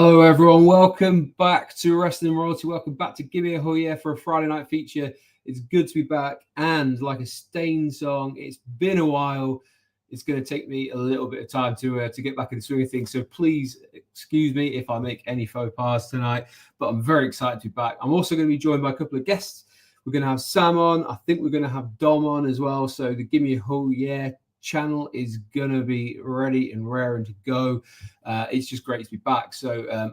Hello everyone, welcome back to Wrestling Royalty. Welcome back to Give Me a Hell Yeah for a Friday night feature. It's good to be back, and like a Stain song, it's been a while. It's going to take me a little bit of time to get back in the swing of things, so please excuse me if I make any faux pas tonight, but I'm very excited to be back. I'm also going to be joined by a couple of guests. We're going to have Sam on. I think we're going to have Dom on as well, so the Give Me a Hell Yeah channel is going to be ready and raring to go. It's just great to be back. So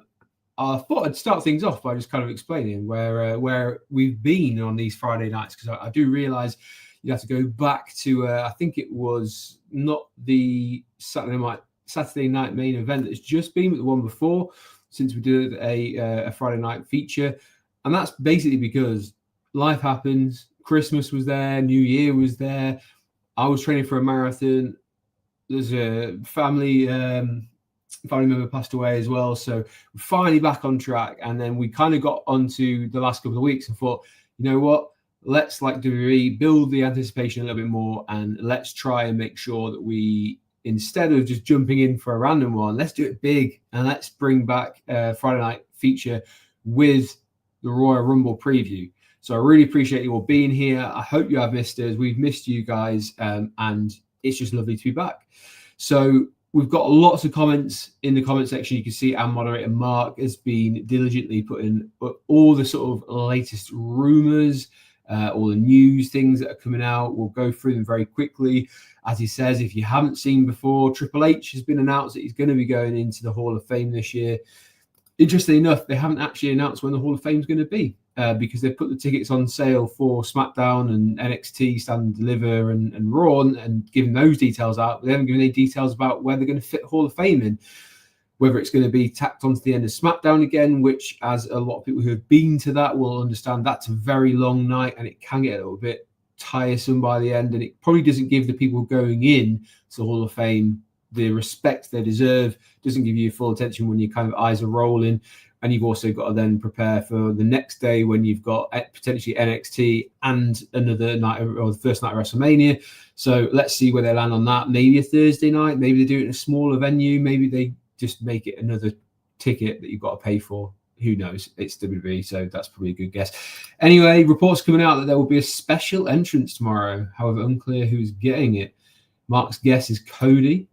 I thought I'd start things off by just kind of explaining where we've been on these Friday nights, because I do realize you have to go back to I think it was not the Saturday night main event that's just been, but the one before, since we did a Friday night feature. And that's basically because life happens. Christmas was there, New Year was there. I was training for a marathon. There's a family member passed away as well. So we're finally back on track. And then we kind of got onto the last couple of weeks and thought, you know what? Let's, like WWE, build the anticipation a little bit more, and let's try and make sure that we, instead of just jumping in for a random one, let's do it big, and let's bring back a Friday night feature with the Royal Rumble preview. So I really appreciate you all being here. I hope you have missed us. We've missed you guys, and it's just lovely to be back. So we've got lots of comments in the comment section. You can see our moderator Mark has been diligently putting all the sort of latest rumors, all the news things that are coming out. We'll go through them very quickly. As he says, if you haven't seen before, Triple H has been announced that he's going to be going into the Hall of Fame this year. Interestingly enough, they haven't actually announced when the Hall of Fame is going to be. Because they've put the tickets on sale for SmackDown and NXT, Stand and Deliver, and Raw, and given those details out. But they haven't given any details about where they're going to fit Hall of Fame in, whether it's going to be tacked onto the end of SmackDown again, which, as a lot of people who have been to that will understand, that's a very long night and it can get a little bit tiresome by the end, and it probably doesn't give the people going in to Hall of Fame the respect they deserve. Doesn't give you full attention when your kind of eyes are rolling. And you've also got to then prepare for the next day when you've got potentially NXT and another night, or the first night of WrestleMania. So let's see where they land on that. Maybe a Thursday night. Maybe they do it in a smaller venue. Maybe they just make it another ticket that you've got to pay for. Who knows? It's WWE, so that's probably a good guess. Anyway, reports coming out that there will be a special entrance tomorrow. However, unclear who's getting it. Mark's guess is Cody.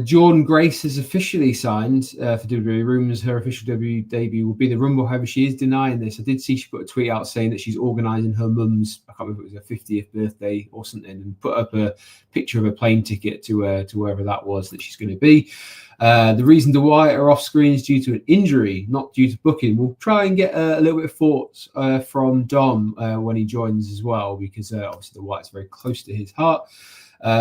Jordan Grace has officially signed for WWE. Rumors her official debut will be the Rumble. However, she is denying this. I did see she put a tweet out saying that she's organising her mum's, I can't remember if it was her 50th birthday or something, and put up a picture of a plane ticket to wherever that was that she's going to be. The reason Dwight are off screen is due to an injury, not due to booking. We'll try and get a little bit of thoughts from Dom when he joins as well, because obviously Dwight's very close to his heart.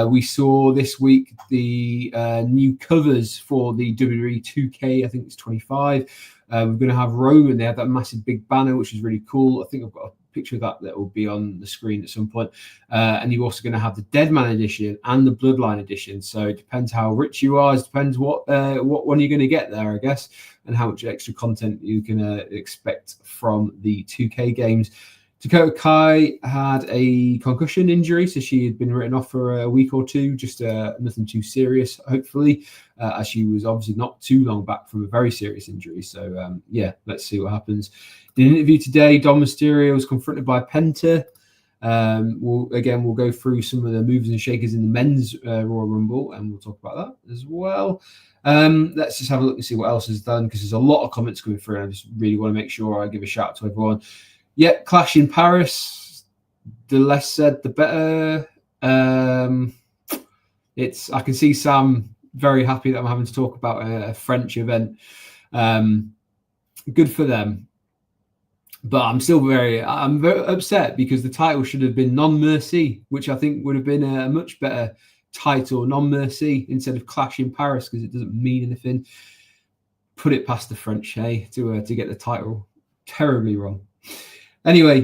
We saw this week the new covers for the WWE 2K, I think it's 25. We're going to have Roman. They have that massive big banner, which is really cool. I think I've got a picture of that will be on the screen at some point. And you're also going to have the Deadman edition and the Bloodline edition. So it depends how rich you are. It depends what one you're going to get there, I guess, and how much extra content you can expect from the 2K games. Dakota Kai had a concussion injury, so she had been written off for a week or two, just nothing too serious, hopefully, as she was obviously not too long back from a very serious injury. So, yeah, let's see what happens. In an interview today, Dom Mysterio was confronted by Penta. We'll go through some of the movers and shakers in the men's Royal Rumble, and we'll talk about that as well. Let's just have a look and see what else is done, because there's a lot of comments coming through, and I just really want to make sure I give a shout out to everyone. Yeah, Clash in Paris. The less said, the better. I can see Sam very happy that I'm having to talk about a French event. Good for them. But I'm very upset, because the title should have been Non Mercy, which I think would have been a much better title, Non Mercy, instead of Clash in Paris, because it doesn't mean anything. Put it past the French, to get the title. Terribly wrong. Anyway,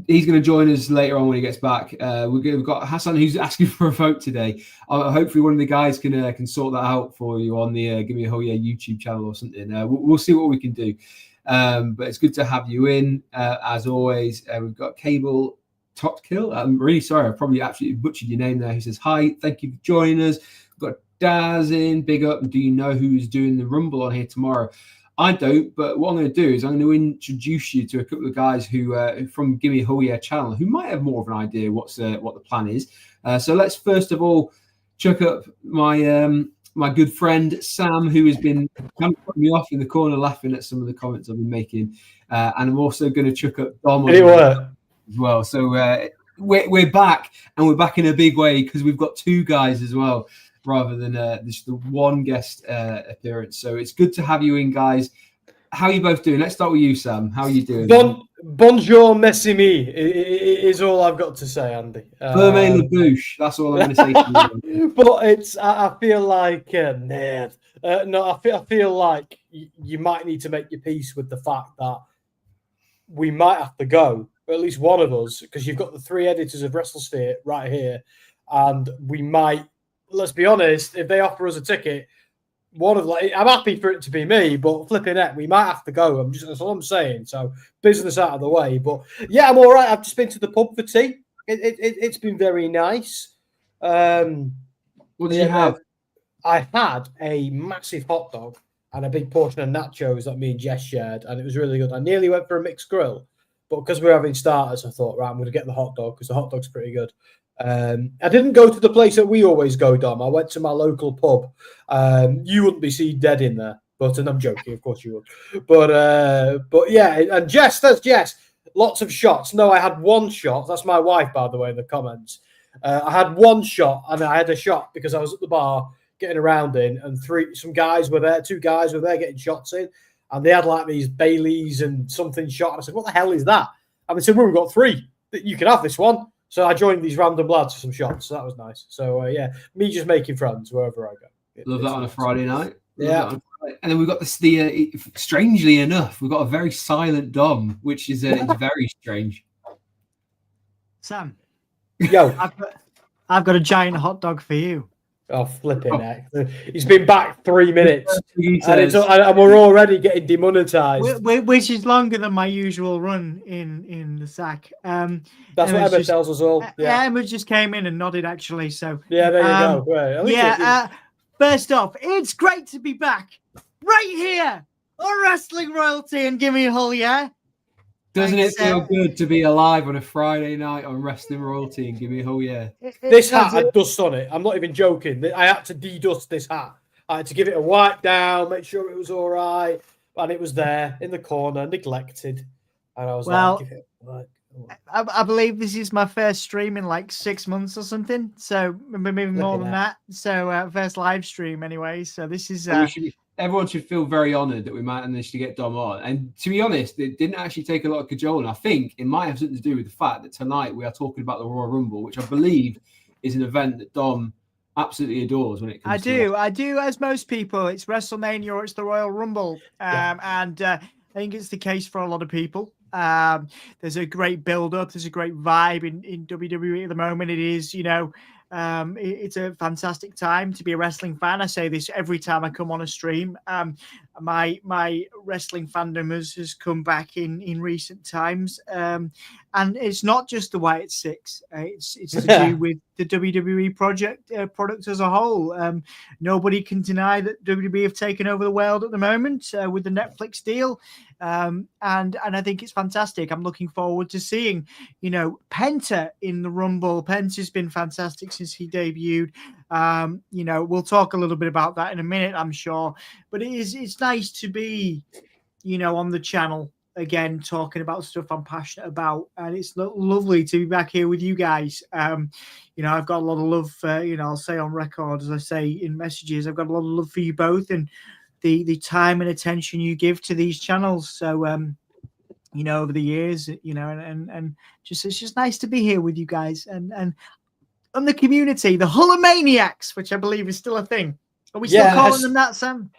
he's going to join us later on when he gets back. We've got Hassan, who's asking for a vote today. Hopefully one of the guys can sort that out for you on the Give Me a Hell Yeah YouTube channel or something. We'll see what we can do. But it's good to have you in, as always. We've got Cable Totkill. I'm really sorry, I've probably absolutely butchered your name there. He says, hi, thank you for joining us. We've got Daz in, big up. And do you know who's doing the Rumble on here tomorrow? I don't, but what I'm going to do is I'm going to introduce you to a couple of guys who from Gimme a Hell Yeah channel who might have more of an idea what the plan is. So let's first of all chuck up my good friend Sam, who has been kind of putting me off in the corner laughing at some of the comments I've been making. And I'm also going to chuck up Dom as well. So we're back, and we're back in a big way because we've got two guys as well, rather than just the one guest appearance. So it's good to have you in, guys. How are you both doing? Let's start with you, Sam. How are you doing? Bonjour, merci me is all I've got to say, Andy. Vermeil le bouche. That's all I'm going to say to you. But I feel like I feel like you might need to make your peace with the fact that we might have to go, or at least one of us, because you've got the three editors of WrestleSphere right here, and we might. Let's be honest, if they offer us a ticket, I'm happy for it to be me, but flipping it, we might have to go. That's all I'm saying. So business out of the way. But yeah, I'm all right. I've just been to the pub for tea. It's been very nice. What did you have? I had a massive hot dog and a big portion of nachos that me and Jess shared, and it was really good. I nearly went for a mixed grill, but because we're having starters, I thought, right, I'm going to get the hot dog because the hot dog's pretty good. I didn't go to the place that we always go, Dom. I went to my local pub. You wouldn't be seen dead in there, and I'm joking, of course you would. But yeah, and Jess, that's Jess. Lots of shots. No, I had one shot. That's my wife, by the way, in the comments. I had one shot, and I had a shot because I was at the bar getting around in, and two guys were there getting shots in, and they had like these Baileys and something shot. And I said, "What the hell is that?" And they said, "Well, we've got three. You can have this one." So I joined these random lads for some shots. So that was nice. So yeah, me just making friends wherever I go. Love that on a Friday night. Yeah. And then we've got strangely enough, we've got a very silent Dom, which is very strange. Sam. Yo. I've got a giant hot dog for you. Oh, flipping heck. He's been back 3 minutes. and we're already getting demonetized. Which is longer than my usual run in the sack. That's what Emma tells us all. Yeah, Emma just came in and nodded, actually. So yeah, there you go. Right. First off, it's great to be back right here on Wrestling Royalty and Gimme a Hell Yeah. Doesn't it feel good to be alive on a Friday night on Wrestling Royalty and Gimme a Hell Yeah? This hat had dust on it. I'm not even joking. I had to de-dust this hat. I had to give it a wipe down, make sure it was all right. And it was there in the corner, neglected. And I was I believe this is my first stream in like 6 months or something. So maybe more than that. So first live stream anyway. So this is... Everyone should feel very honoured that we managed to get Dom on. And to be honest, it didn't actually take a lot of cajole. And I think it might have something to do with the fact that tonight we are talking about the Royal Rumble, which I believe is an event that Dom absolutely adores when it comes I do, as most people. It's WrestleMania or it's the Royal Rumble. And I think it's the case for a lot of people. There's a great build-up. There's a great vibe in WWE at the moment. It is, it's a fantastic time to be a wrestling fan. I say this every time I come on a stream. My wrestling fandom has come back in recent times, and it's not just the Wyatt Six. It's to do with the WWE product as a whole. Nobody can deny that WWE have taken over the world at the moment with the Netflix deal. And I think it's fantastic. I'm looking forward to seeing, Penta in the Rumble. Penta's been fantastic since he debuted. We'll talk a little bit about that in a minute, I'm sure. But it's nice to be, on the channel again, talking about stuff I'm passionate about. And it's lovely to be back here with you guys. I've got a lot of love, I'll say on record, as I say in messages, I've got a lot of love for you both. And the time and attention you give to these channels. So, over the years, and just, it's just nice to be here with you guys and the community, the Hulkamaniacs, which I believe is still a thing. Are we still calling them that, Sam?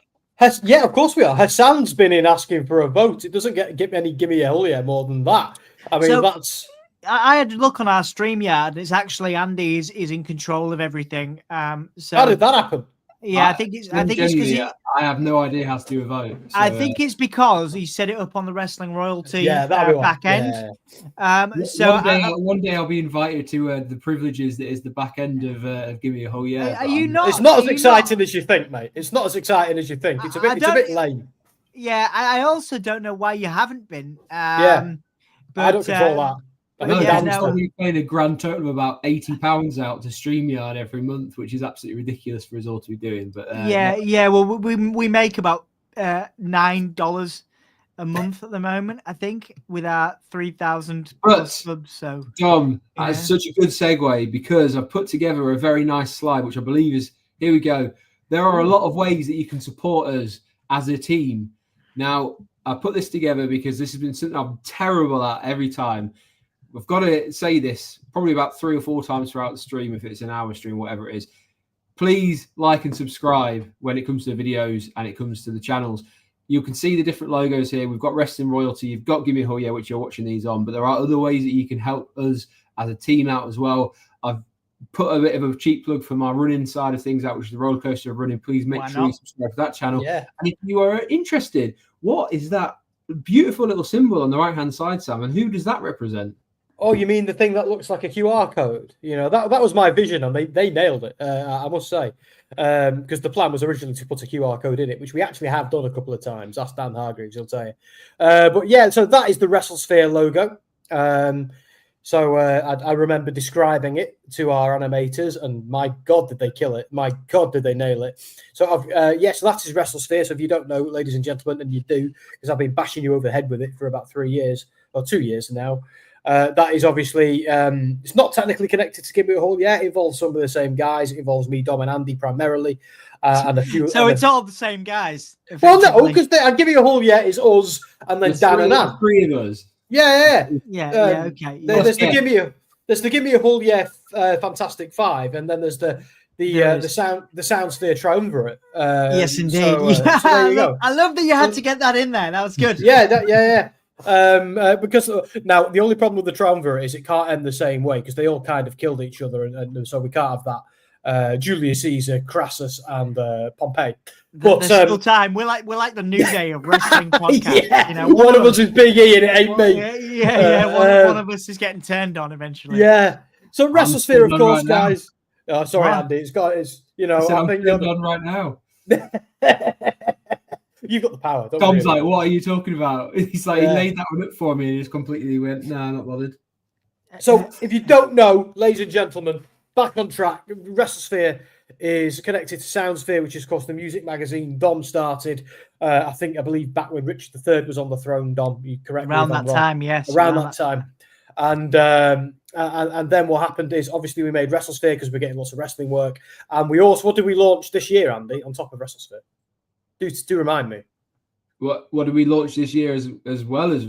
Yeah, of course we are. Hassan's been in asking for a vote. It doesn't get any gimme a hell yeah more than that. I mean, that's... I had to look on our StreamYard. It's actually Andy is in control of everything. So how did that happen? Yeah, I think it's because I have no idea how to do a vote. So, I think it's because he set it up on the Wrestling Royalty back end. One day I'll be invited to the privileges that is the back end of Give Me a Whole Yeah. Are you not? It's not as exciting as you think, mate. It's not as exciting as you think. It's a bit lame. Yeah, I also don't know why you haven't been. But I don't control that. We're paying a grand total of about £80 out to StreamYard every month, which is absolutely ridiculous for us all to be doing. But well, we make about $9 a month at the moment, I think, with our 3,000 subs. So, Dom, that's such a good segue because I've put together a very nice slide, which I believe is here we go. There are a lot of ways that you can support us as a team. Now, I put this together because this has been something I'm terrible at every time. We've got to say this probably about 3 or 4 times throughout the stream, if it's an hour stream, whatever it is. Please like and subscribe when it comes to the videos and it comes to the channels. You can see the different logos here. We've got Wrestling Royalty. You've got Give Me a Whole Yeah, which you're watching these on. But there are other ways that you can help us as a team out as well. I've put a bit of a cheap plug for my running side of things out, which is the roller coaster of running. Please make sure you subscribe to that channel. Yeah. And if you are interested, what is that beautiful little symbol on the right-hand side, Sam? And who does that represent? Oh, you mean the thing that looks like a QR code? You know, that was my vision, and they nailed it, I must say. Because the plan was originally to put a QR code in it, which we actually have done a couple of times. Ask Dan Hargreaves, he'll tell you. But yeah, so that is the WrestleSphere logo. So I remember describing it to our animators, and my God, did they kill it. My God, did they nail it. So, so that is WrestleSphere. So if you don't know, ladies and gentlemen, and you do, because I've been bashing you over the head with it for about 3 years, or 2 years now, that is obviously, it's not technically connected to Give Me a Whole Yeah. It involves some of the same guys. It involves me, Dom, and Andy primarily. And a few. So it's all the same guys. Well, no, because I Give You a Whole Yeah is us, and then Dan and Ann. 3 of us. Yeah. Okay. There's the Give Me a Whole Yeah Fantastic Five, and then there's the Soundsphere Triumvirate. Yes, indeed. So there you go. I love that you had to get that in there. That was good. Yeah. Because now the only problem with the Triumvirate is it can't end the same way because they all kind of killed each other, and so we can't have that. Julius Caesar, Crassus, and Pompey. But there's still time. We're like the New Day of wrestling podcast. Yeah. You know, one of us is Big E, and it ain't me. Yeah. One of us is getting turned on eventually. Yeah. So WrestleSphere, of course, right guys. Oh, sorry, Andy. It's you know. I think you're done right now. You've got the power. Tom's like, what are you talking about? He's like, he laid that one up for me and he just completely went, nah, not bothered. So if you don't know, ladies and gentlemen, back on track, WrestleSphere is connected to Soundsphere, which is, of course, the music magazine Dom started. I believe back when Richard III was on the throne, Dom, you correct me if I'm wrong. Around that time, yes. Around that time. And then what happened is, obviously, we made WrestleSphere because we're getting lots of wrestling work. And we also, what did we launch this year, Andy, on top of WrestleSphere? Do remind me. What did we launch this year as well as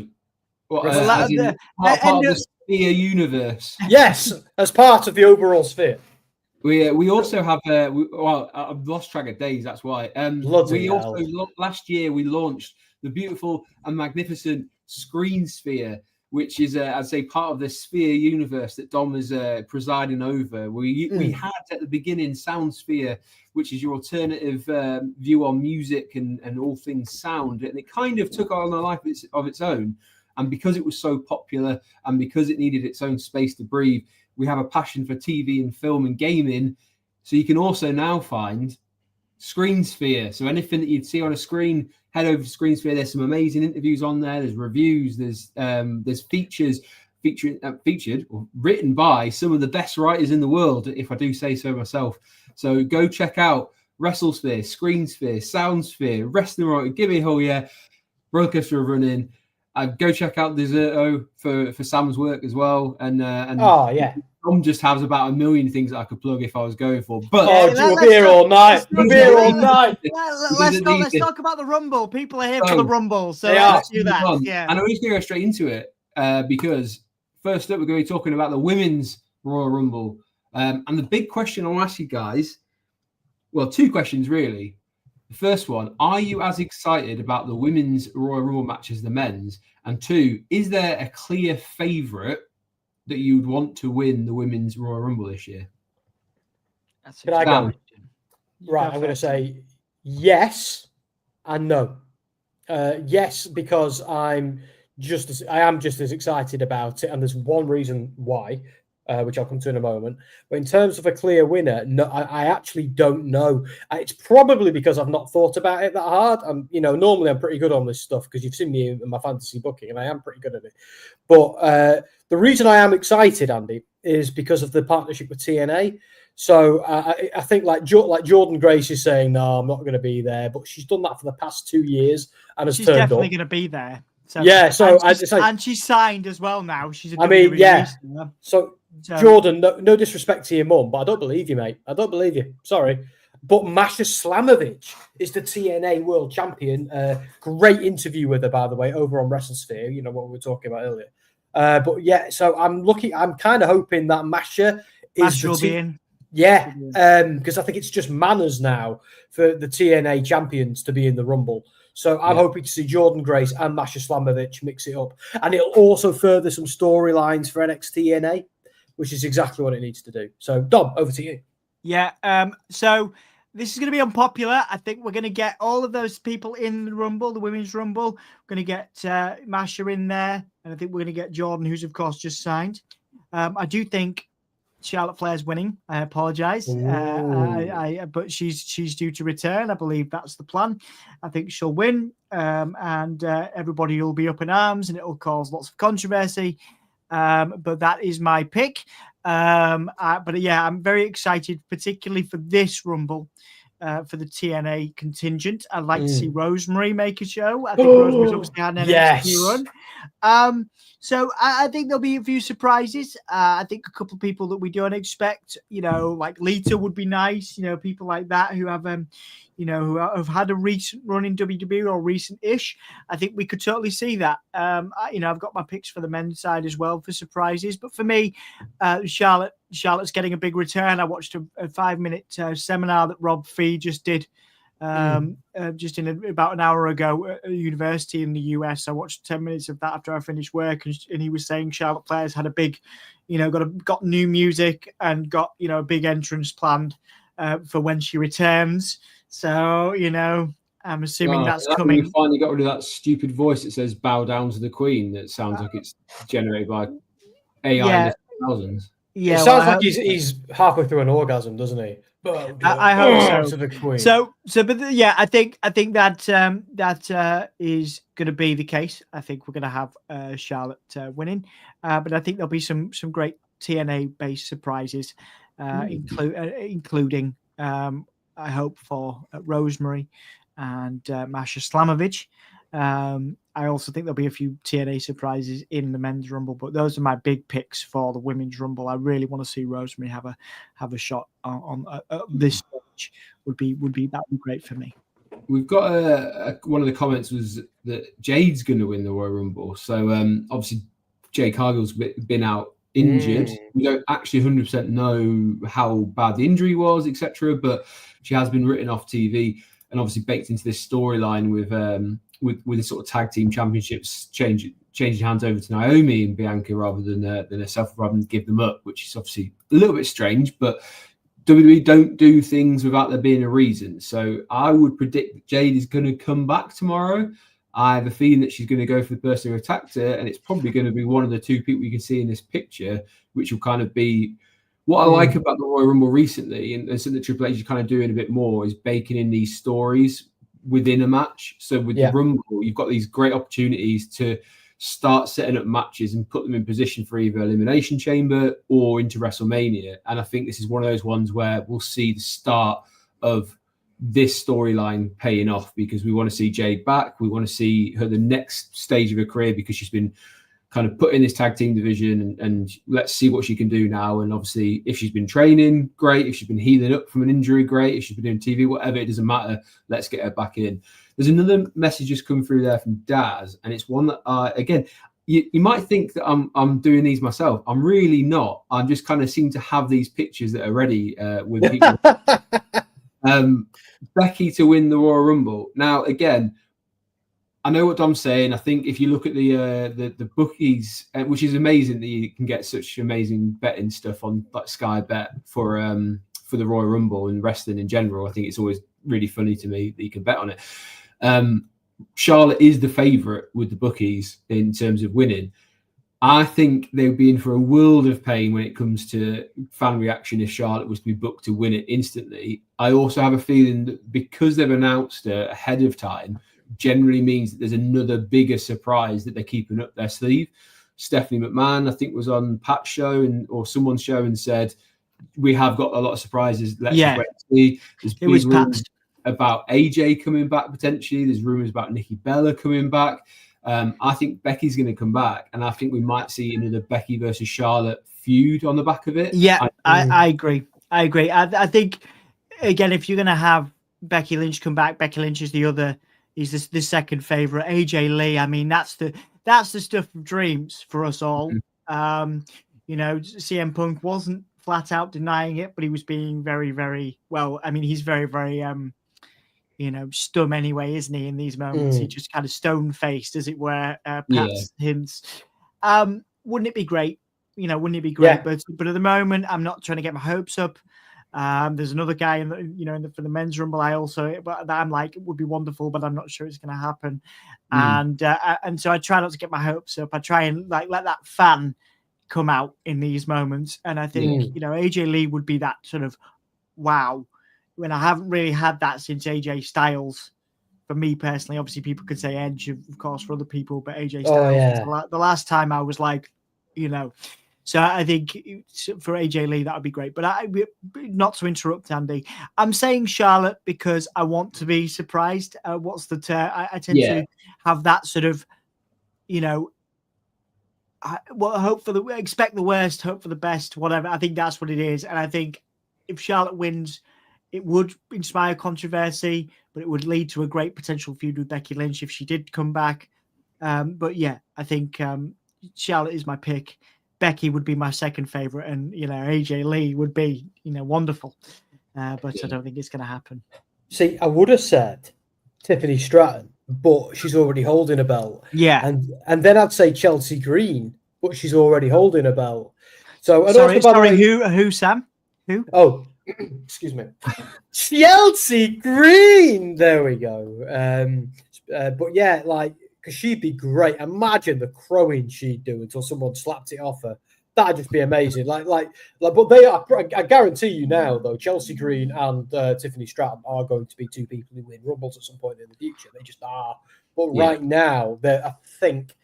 part of the Sphere universe? Yes, as part of the overall Sphere. We also have I've lost track of days. That's why. Last year we launched the beautiful and magnificent Screen Sphere, which is I'd say part of the Sphere universe that Dom is presiding over. We had at the beginning Soundsphere, which is your alternative view on music and all things sound, and it kind of took on a life of its own. And because it was so popular and because it needed its own space to breathe, we have a passion for TV and film and gaming. So you can also now find ScreenSphere. So anything that you'd see on a screen, head over to ScreenSphere. There's some amazing interviews on there. There's reviews. There's featured or written by some of the best writers in the world, if I do say so myself. So go check out WrestleSphere, ScreenSphere, Soundsphere, Wrestling Royalty, Give Me a Whole Yeah, Roller Coaster of Running. Go check out Deserto for Sam's work as well. And Tom just has about a million things that I could plug if I was going for. But we'll be here all night. We'll be here all night. Let's talk about the Rumble. People are here for the Rumble, so let's do that. Yeah. And I'm just going to go straight into it because first up we're going to be talking about the Women's Royal Rumble. And the big question I'll ask you guys, well, 2 questions really. The first one, are you as excited about the Women's Royal Rumble match as the men's? And 2, is there a clear favourite that you'd want to win the Women's Royal Rumble this year? That's a good question. Right, I'm going to say yes and no. Yes, because I am just as excited about it, and there's one reason why, which I'll come to in a moment. But in terms of a clear winner, no, I actually don't know. It's probably because I've not thought about it that hard. Normally I'm pretty good on this stuff because you've seen me in my fantasy booking, and I am pretty good at it. But the reason I am excited, Andy, is because of the partnership with TNA. So I think like Jordan Grace is saying, no, I'm not going to be there, but she's done that for the past 2 years and has she's turned definitely up. going to be there. So, yeah, so and she's signed as well now. She's a WWE yeah. So Jordan, no disrespect to your mum, but I don't believe you, mate. I don't believe you. Sorry. But Masha Slamovich is the TNA World Champion. Great interview with her, by the way, over on WrestleSphere. You know what we were talking about earlier. But yeah, so I'm kind of hoping that Masha will be in. Yeah, because I think it's just manners now for the TNA champions to be in the Rumble. So I'm hoping to see Jordan Grace and Masha Slamovich mix it up. And it'll also further some storylines for NXT NA, which is exactly what it needs to do. So, Dom, over to you. Yeah, so this is going to be unpopular. I think we're going to get all of those people in the Rumble, the Women's Rumble. We're going to get Masha in there. And I think we're going to get Jordan, who's, of course, just signed. I do think Charlotte Flair's winning. I apologize, but she's due to return. I believe that's the plan. I think she'll win, and everybody will be up in arms, and it will cause lots of controversy. But that is my pick. But yeah, I'm very excited, particularly for this Rumble. For the TNA contingent, I'd like to see Rosemary make a show. I think Rosemary's obviously had an NXT run. So I think there'll be a few surprises. I think a couple of people that we don't expect, like Lita would be nice. People like that who have, who have had a recent run in WWE or recent-ish. I think we could totally see that. I've got my picks for the men's side as well for surprises. But for me, Charlotte's getting a big return. I watched a 5-minute seminar that Rob Fee just did just about an hour ago at a university in the US. I watched 10 minutes of that after I finished work, and he was saying Charlotte Flair's had a big, got new music and got a big entrance planned for when she returns. So I'm assuming that's coming. You finally got rid of that stupid voice that says "bow down to the Queen." That sounds like it's generated by AI in the thousands. Yeah, it sounds like he's halfway through an orgasm, doesn't he? I hope so. To the Queen. I think that is going to be the case. I think we're going to have Charlotte winning, but I think there'll be some great TNA based surprises, including I hope for Rosemary and Masha Slamovich. I also think there'll be a few TNA surprises in the men's Rumble, but those are my big picks for the women's Rumble. I really want to see Rosemary have a shot on this stage. Would be great for me. We've got one of the comments was that Jade's going to win the Royal Rumble. So obviously Jade Cargill's been out injured. We don't actually 100% know how bad the injury was, etc. But she has been written off TV and obviously baked into this storyline with the sort of tag team championships changing hands over to Naomi and Bianca rather than herself, rather than give them up, which is obviously a little bit strange. But WWE don't do things without there being a reason. So I would predict that Jade is going to come back tomorrow. I have a feeling that she's going to go for the person who attacked her, and it's probably going to be one of the two people you can see in this picture, which will kind of be what I like about the Royal Rumble recently, and something that Triple H is kind of doing a bit more, is baking in these stories within a match. So with the Rumble, you've got these great opportunities to start setting up matches and put them in position for either Elimination Chamber or into WrestleMania. And I think this is one of those ones where we'll see the start of this storyline paying off, because we want to see Jade back. We want to see her the next stage of her career, because she's been kind of put in this tag team division, and let's see what she can do now. And obviously, if she's been training, great. If she's been healing up from an injury, great. If she's been doing TV, whatever, it doesn't matter. Let's get her back in. There's another message just come through there from Daz, and it's one that again, you might think that I'm doing these myself. I'm really not. I'm just kind of seem to have these pictures that are ready with people. Becky to win the Royal Rumble. Now, again, I know what Dom's saying. I think if you look at the bookies, which is amazing that you can get such amazing betting stuff on like Sky Bet for for the Royal Rumble and wrestling in general. I think it's always really funny to me that you can bet on it. Charlotte is the favourite with the bookies in terms of winning. I think they would be in for a world of pain when it comes to fan reaction if Charlotte was to be booked to win it instantly. I also have a feeling that because they've announced it ahead of time, generally means that there's another bigger surprise that they're keeping up their sleeve. Stephanie McMahon, I think, was on Pat's show or someone's show and said, we have got a lot of surprises. Let's just wait and see. There's big rumours about AJ coming back potentially. There's rumours about Nikki Bella coming back. I think Becky's going to come back, and I think we might see another Becky versus Charlotte feud on the back of it. Yeah, I agree. I think, again, if you're going to have Becky Lynch come back, Becky Lynch is the second favourite. AJ Lee, I mean, that's the stuff of dreams for us all. CM Punk wasn't flat out denying it, but he was being very, very well. I mean, he's very, very stum anyway, isn't he? In these moments, he just kind of stone faced, as it were. Pat's hints. Wouldn't it be great? Wouldn't it be great? Yeah. But at the moment, I'm not trying to get my hopes up. There's another guy for the men's rumble. But I'm like, it would be wonderful, but I'm not sure it's going to happen. And so I try not to get my hopes up. I try and let that fan come out in these moments. And I think AJ Lee would be that sort of wow. When I haven't really had that since AJ Styles. For me personally, obviously people could say Edge, of course, for other people, but AJ Styles, the last time I was like, so I think for AJ Lee, that would be great. But not to interrupt, Andy, I'm saying Charlotte because I want to be surprised. What's the term? I tend to have that sort of, expect the worst, hope for the best, whatever. I think that's what it is. And I think if Charlotte wins, it would inspire controversy, but it would lead to a great potential feud with Becky Lynch if she did come back. But yeah, I think Charlotte is my pick. Becky would be my second favorite, and AJ Lee would be wonderful. But I don't think it's going to happen. See, I would have said Tiffany Stratton, but she's already holding a belt. Yeah, and then I'd say Chelsea Green, but she's already holding a belt. So sorry, who, Sam? Who? Oh. Excuse me, Chelsea Green. There we go. But yeah, because she'd be great. Imagine the crowing she'd do until someone slapped it off her. That'd just be amazing. But they are. I guarantee you now, though, Chelsea Green and Tiffany Stratton are going to be two people who win Rumbles at some point in the future. They just are. But right now, I think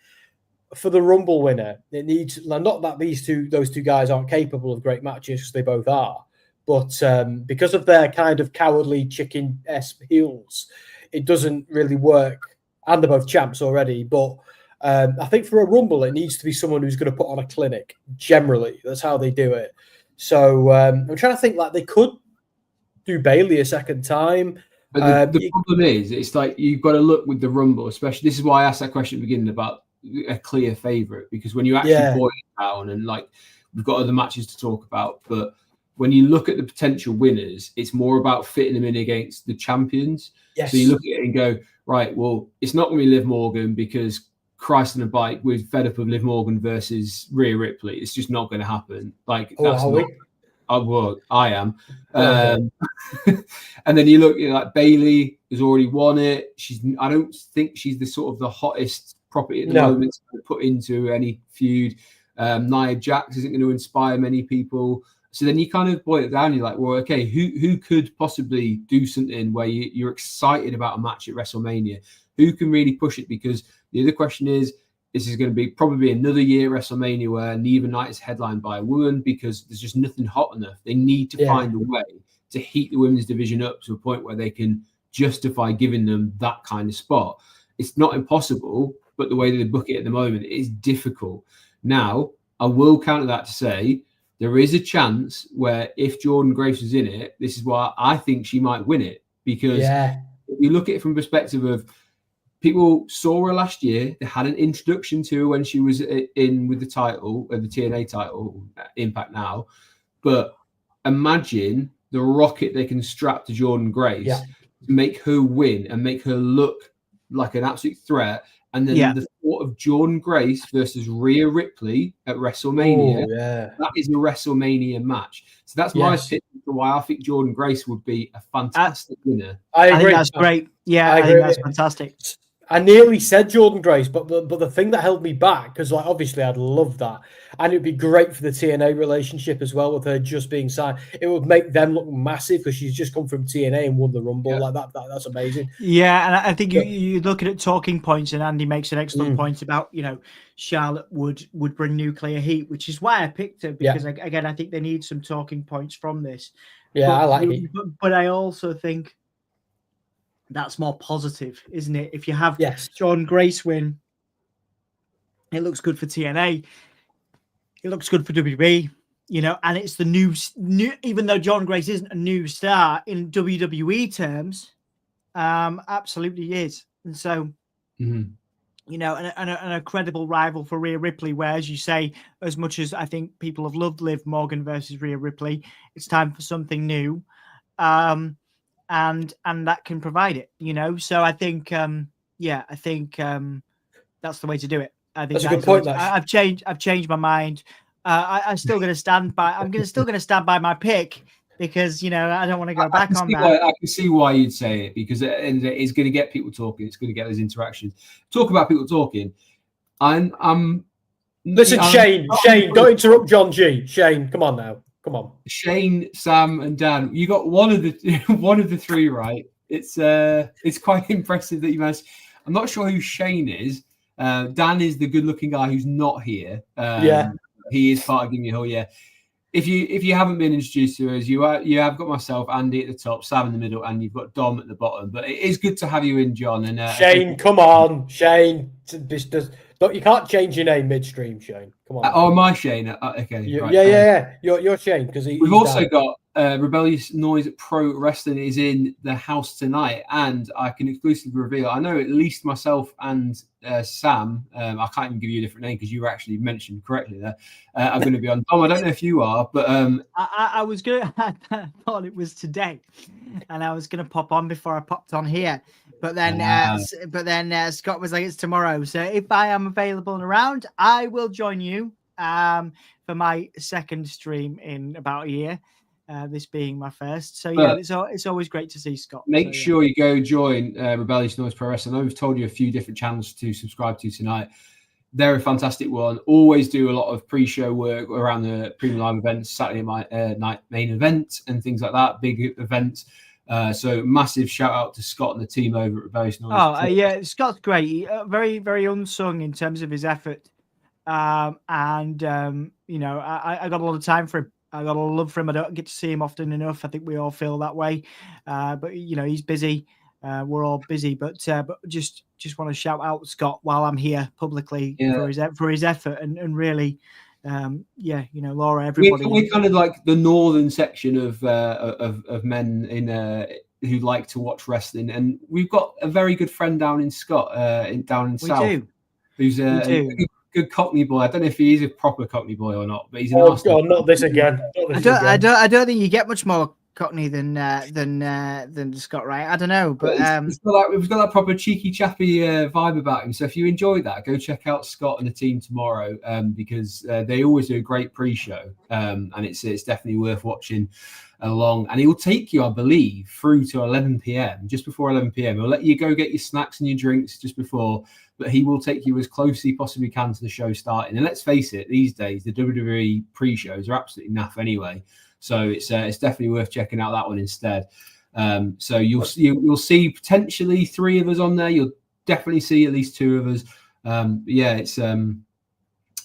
for the Rumble winner, it needs not that those two guys aren't capable of great matches, because they both are. But because of their kind of cowardly chicken-esque heels, it doesn't really work. And they're both champs already. But I think for a Rumble, it needs to be someone who's going to put on a clinic. Generally, that's how they do it. So I'm trying to think, they could do Bayley a second time. But the problem is, it's like you've got to look with the Rumble, especially. This is why I asked that question at the beginning about a clear favourite, because when you actually boil it down, and we've got other matches to talk about, but when you look at the potential winners, it's more about fitting them in against the champions. Yes. So you look at it and go, right, well, it's not going to be Liv Morgan, because Christ on a bike, we're fed up of Liv Morgan versus Rhea Ripley. It's just not going to happen. I am. And then you look, Bayley has already won it. I don't think she's the hottest property at the moment to put into any feud. Nia Jax isn't going to inspire many people. So then you kind of boil it down. You're like, well, okay, who could possibly do something where you're excited about a match at WrestleMania? Who can really push it? Because the other question is, this is going to be probably another year at WrestleMania where neither night is headlined by a woman, because there's just nothing hot enough. They need to find a way to heat the women's division up to a point where they can justify giving them that kind of spot. It's not impossible, but the way that they book it at the moment is difficult. Now, I will counter that to say, there is a chance where if Jordynne Grace was in it, this is why I think she might win it. Because if you look at it from the perspective of people saw her last year, they had an introduction to her when she was in with the title, the TNA title, Impact Now. But imagine the rocket they can strap to Jordynne Grace to make her win and make her look like an absolute threat. And then the thought of Jordynne Grace versus Rhea Ripley at WrestleMania, that is a WrestleMania match. So that's my pick why I think Jordan Grace would be a fantastic winner. I agree. think that's great. Yeah, I agree. think that's fantastic. I nearly said Jordan Grace, but the thing that held me back, because like obviously I'd love that, and it'd be great for the TNA relationship as well with her just being signed. It would make them look massive because she's just come from TNA and won the Rumble like that. That's amazing. Yeah, and I think you looking at talking points, and Andy makes an excellent point about Charlotte would bring nuclear heat, which is why I picked her because again I think they need some talking points from this. Yeah, I like it, but I also think that's more positive, isn't it? If you have Jordan Grace win, it looks good for TNA. It looks good for WWE, and it's the new. Even though Jordan Grace isn't a new star in WWE terms, absolutely is, and so and a credible rival for Rhea Ripley. Where, as you say, as much as I think people have loved Liv Morgan versus Rhea Ripley, it's time for something new. And that can provide it, So I think, I think that's the way to do it. I think that's a good point. I've changed my mind. I'm still going to stand by. I'm still going to stand by my pick because I don't want to go back on that. I can see why you'd say it because it's going to get people talking. It's going to get those interactions. Talk about people talking. Listen, Shane, don't interrupt John G. Shane, come on now. Come on, Shane, Sam, and Dan. You got one of the three right. It's quite impressive that you managed. I'm not sure who Shane is. Dan is the good-looking guy who's not here. He is part of Give Me a Hill. Yeah. If you haven't been introduced to us, you have got myself, Andy at the top, Sam in the middle, and you've got Dom at the bottom. But it is good to have you in, John. And Shane, come on, Shane. You can't change your name midstream, Shane. Come on. Oh, my Shane. Okay. Yeah. You're Shane because we've also got Rebellious Noise Pro Wrestling is in the house tonight, and I can exclusively reveal. I know at least myself and Sam. I can't even give you a different name because you were actually mentioned correctly there. I'm going to be on. Dom, I don't know if you are, but I was going. I thought it was today, and I was going to pop on before I popped on here. But then, Scott was like, "It's tomorrow." So if I am available and around, I will join you for my second stream in about a year. This being my first. So yeah, it's always great to see Scott. Make sure you go join Rebellious Noise Pro Wrestling. I know we've told you a few different channels to subscribe to tonight. They're a fantastic one. Always do a lot of pre-show work around the premium live events, Saturday night main event and things like that. Big events. So massive shout out to Scott and the team over at Rebellious Noise. Yeah, Scott's great. Very, very unsung in terms of his effort. I got a lot of time for him. I got a lot of love for him. I don't get to see him often enough. I think we all feel that way. But he's busy. We're all busy. But just want to shout out Scott while I'm here publicly for his effort and really, Laura, everybody. We're kind of like the northern section of men in who like to watch wrestling, and we've got a very good friend down in Scott, down in South, who's a good Cockney boy. I don't know if he is a proper Cockney boy or not, but he's an God, not this again. I don't think you get much more Cockney than Scott, right? I don't know, but we've got that proper cheeky chappy vibe about him. So if you enjoyed that, go check out Scott and the team tomorrow because they always do a great pre-show, and it's definitely worth watching along. And he will take you, I believe, through to 11 p.m. Just before 11 p.m. He'll let you go get your snacks and your drinks just before. But he will take you as close as he possibly can to the show starting. And let's face it, these days the WWE pre-shows are absolutely naff anyway. So it's definitely worth checking out that one instead. So you'll see potentially 3 of us on there. You'll definitely see at least 2 of us.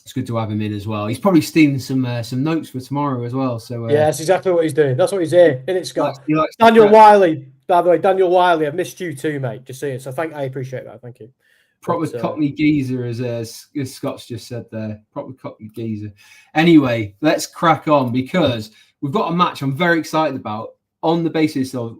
It's good to have him in as well. He's probably stealing some notes for tomorrow as well. So that's exactly what he's doing. That's what he's here, isn't it, Scott? Daniel Wiley, by the way, Daniel Wiley, I've missed you too, mate. Just saying. So I appreciate that. Thank you. Proper Cockney geezer, as Scott's just said there. Proper Cockney geezer. Anyway, let's crack on because we've got a match I'm very excited about on the basis of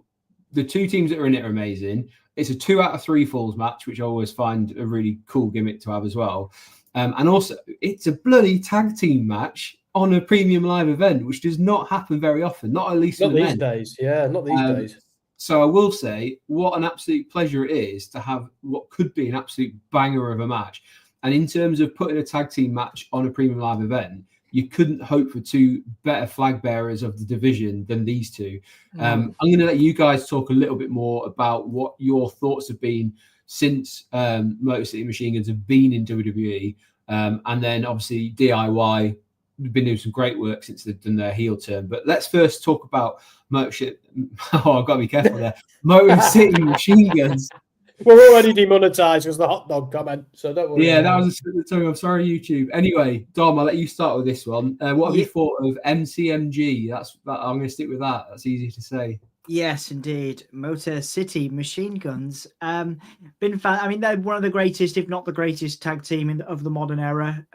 the 2 teams that are in it are amazing. It's a 2 out of 3 falls match, which I always find a really cool gimmick to have as well. And also, it's a bloody tag team match on a premium live event, which does not happen very often, not these days. Yeah, not these days. So I will say what an absolute pleasure it is to have what could be an absolute banger of a match. And in terms of putting a tag team match on a premium live event, you couldn't hope for two better flag bearers of the division than these two. I'm going to let you guys talk a little bit more about what your thoughts have been since Motor City Machine Guns have been in WWE. And then obviously DIY have been doing some great work since they've done their heel turn. But let's first talk about Motor City. Oh, I've got to be careful there. Motor City Machine Guns. We're already demonetized because the hot dog comment, so don't worry. Yeah, that was a slip of the tongue. I'm sorry, YouTube. Anyway, Dom, I'll let you start with this one. What have you thought of MCMG? I'm going to stick with that. That's easy to say. Yes, indeed. Motor City Machine Guns. Been fan. I mean, they're one of the greatest, if not the greatest, tag team of the modern era.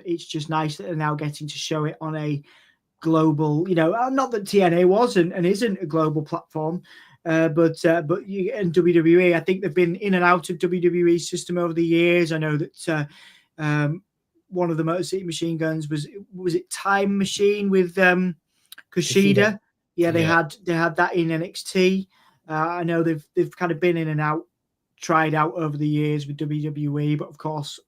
It's just nice that they're now getting to show it on a global. Not that TNA was and isn't a global platform. But you and WWE, I think they've been in and out of WWE system over the years. I know that one of the Motor City Machine Guns was it Time Machine with Kushida? Yeah, they had that in NXT. I know they've kind of been in and out, tried out over the years with WWE, but of course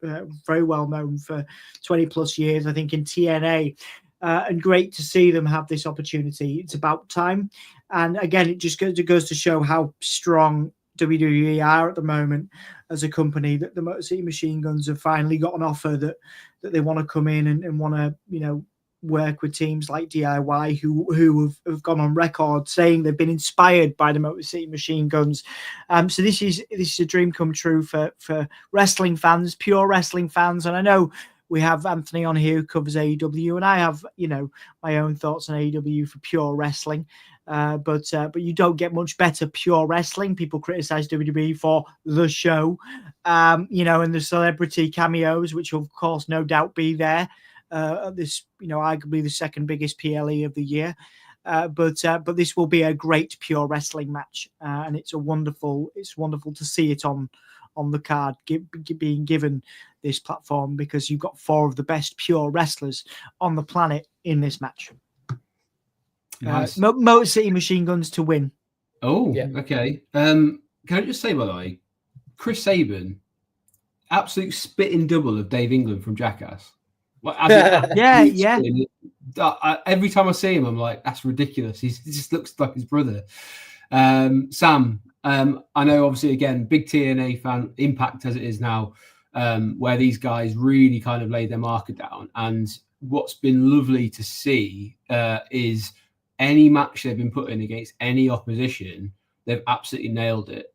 very well known for 20 plus years, I think, in TNA. And great to see them have this opportunity. It's about time. And again, it just goes to show how strong WWE are at the moment as a company, that the Motor City Machine Guns have finally got an offer that they want to come in and want to, work with teams like DIY who have gone on record saying they've been inspired by the Motor City Machine Guns. So this is a dream come true for wrestling fans, pure wrestling fans. And I know we have Anthony on here who covers AEW, and I have, my own thoughts on AEW for pure wrestling. But you don't get much better pure wrestling. People criticize WWE for the show, and the celebrity cameos, which will, of course, no doubt be there. This, arguably the second biggest PLE of the year. But this will be a great pure wrestling match, and it's wonderful to see it on the card being given this platform, because you've got four of the best pure wrestlers on the planet in this match. Nice. Motor City Machine Guns to win. Oh, yeah. Okay. Can I just say, by the way, Chris Sabin, absolute spitting double of Dave England from Jackass. Yeah. Every time I see him, I'm like, that's ridiculous. He just looks like his brother. Sam, I know, obviously, again, big TNA fan, Impact as it is now, where these guys really kind of laid their marker down. And what's been lovely to see is any match they've been put in against any opposition, they've absolutely nailed it.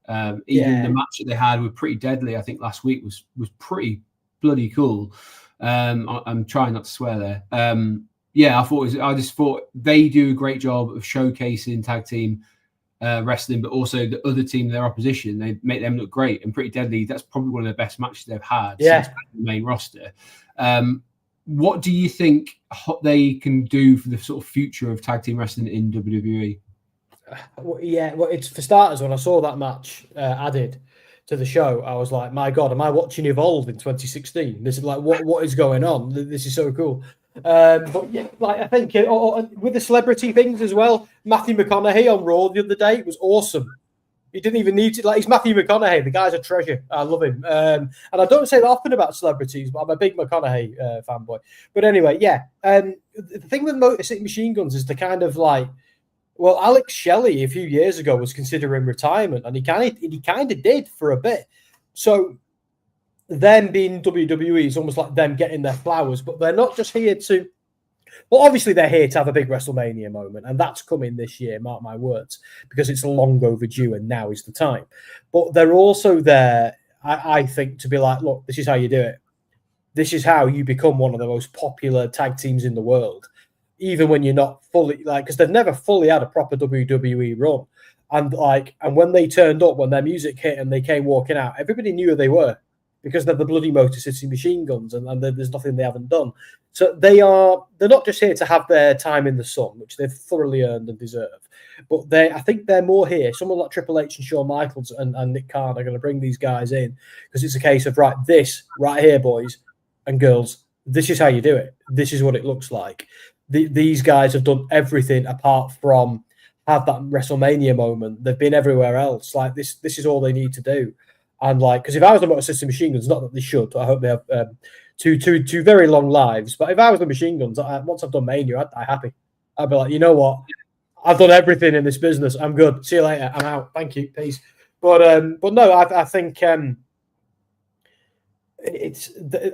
Even the match that they had with Pretty Deadly, I think last week, was pretty bloody cool. I'm trying not to swear there. I just thought they do a great job of showcasing tag team wrestling, but also the other team, their opposition, they make them look great. And Pretty Deadly, that's probably one of the best matches they've had since the main roster. What do you think they can do for the sort of future of tag team wrestling in WWE? It's for starters, when I saw that match added to the show, I was like, my God, am I watching Evolve in 2016? This is like, what is going on? This is so cool. But yeah, like, I think with the celebrity things as well, Matthew McConaughey on Raw the other day was awesome. He didn't even need to, he's Matthew McConaughey. The guy's a treasure. I love him. And I don't say that often about celebrities, but I'm a big McConaughey fanboy. But anyway, the thing with Motor City Machine Guns is the kind of Alex Shelley a few years ago was considering retirement, and he kind of did for a bit. So them being WWE is almost like them getting their flowers, but they're not just here to. Well, obviously they're here to have a big WrestleMania moment, and that's coming this year, mark my words, because it's long overdue, and now is the time. But they're also there, I think, to be like, look, this is how you do it. This is how you become one of the most popular tag teams in the world. Even when you're not fully, because they've never fully had a proper WWE run. And when they turned up, when their music hit and they came walking out, everybody knew who they were, because they're the bloody Motor City Machine Guns, and there's nothing they haven't done. So they're not just here to have their time in the sun, which they've thoroughly earned and deserve, but I think they're more here. Someone like Triple H and Shawn Michaels and Nick Khan are going to bring these guys in, because it's a case of, this right here, boys and girls, this is how you do it. This is what it looks like. These guys have done everything apart from have that WrestleMania moment. They've been everywhere else. This is all they need to do. And because if I was the Motor City Machine Guns, not that they should, I hope they have two very long lives. But if I was the Machine Guns, once I've done Mania, I'd die happy. I'd be like, you know what? I've done everything in this business. I'm good. See you later. I'm out. Thank you. Peace. But no, I think I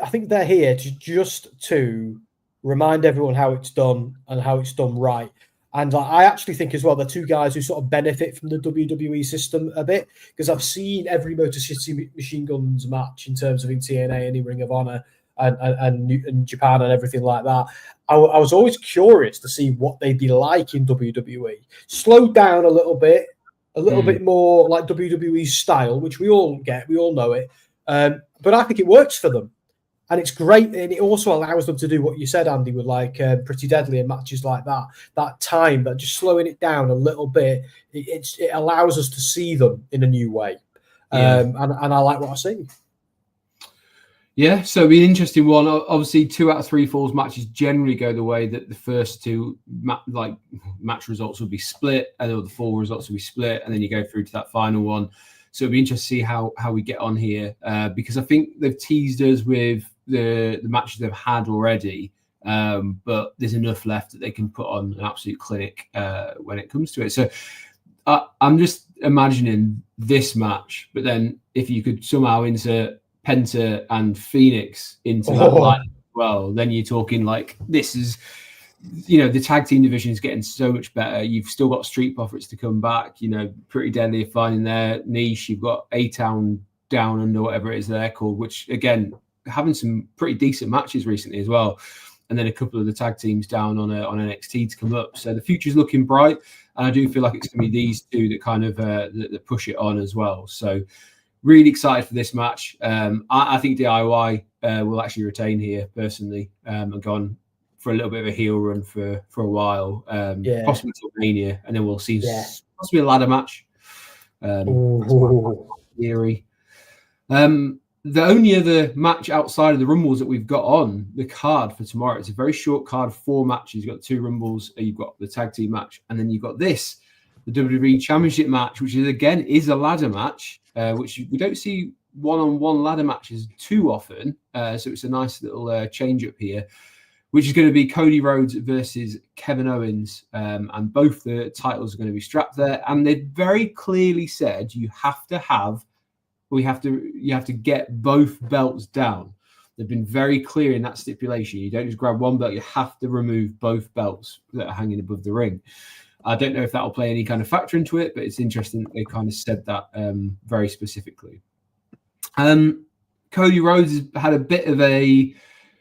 think they're here to remind everyone how it's done and how it's done right. And I actually think as well, they're two guys who sort of benefit from the WWE system a bit, because I've seen every Motor City Machine Guns match in terms of in TNA and in Ring of Honor and Japan and everything like that. I was always curious to see what they'd be like in WWE. Slowed down a little bit more like WWE style, which we all get, we all know it. But I think it works for them. And it's great, and it also allows them to do what you said, Andy, with like Pretty Deadly and matches like that. That time, but just slowing it down a little bit, it allows us to see them in a new way. And I like what I see. Yeah, so it'll be an interesting one. Obviously, 2 out of 3 falls matches generally go the way that the first two match results will be split, and then the fall results will be split, and then you go through to that final one. So it'll be interesting to see how we get on here, because I think they've teased us with the matches they've had already, but there's enough left that they can put on an absolute clinic when it comes to it. So I'm just imagining this match, but then if you could somehow insert Penta and Phoenix into that line as well, then you're talking like this is, the tag team division is getting so much better. You've still got Street Profits to come back, Pretty Deadly finding their niche. You've got A-Town Down Under, whatever it is they're called, which again, having some pretty decent matches recently as well. And then a couple of the tag teams down on NXT to come up. So the future's looking bright. And I do feel like it's going to be these two that kind of that push it on as well. So really excited for this match. I think DIY will actually retain here personally and go on for a little bit of a heel run for a while, possibly till Mania, and then we'll see possibly a ladder match. Theory. The only other match outside of the Rumbles that we've got on the card for tomorrow, it's a very short card, 4 matches. You've got 2 Rumbles, you've got the tag team match, and then you've got this, the WWE Championship match, which is a ladder match, which we don't see one-on-one ladder matches too often. So it's a nice little change up here, which is going to be Cody Rhodes versus Kevin Owens. And both the titles are going to be strapped there. And they very clearly said you have to get both belts down. They've been very clear in that stipulation. You don't just grab one belt, you have to remove both belts that are hanging above the ring. I don't know if that will play any kind of factor into it, but it's interesting that they kind of said that very specifically. Cody Rhodes has had a bit of a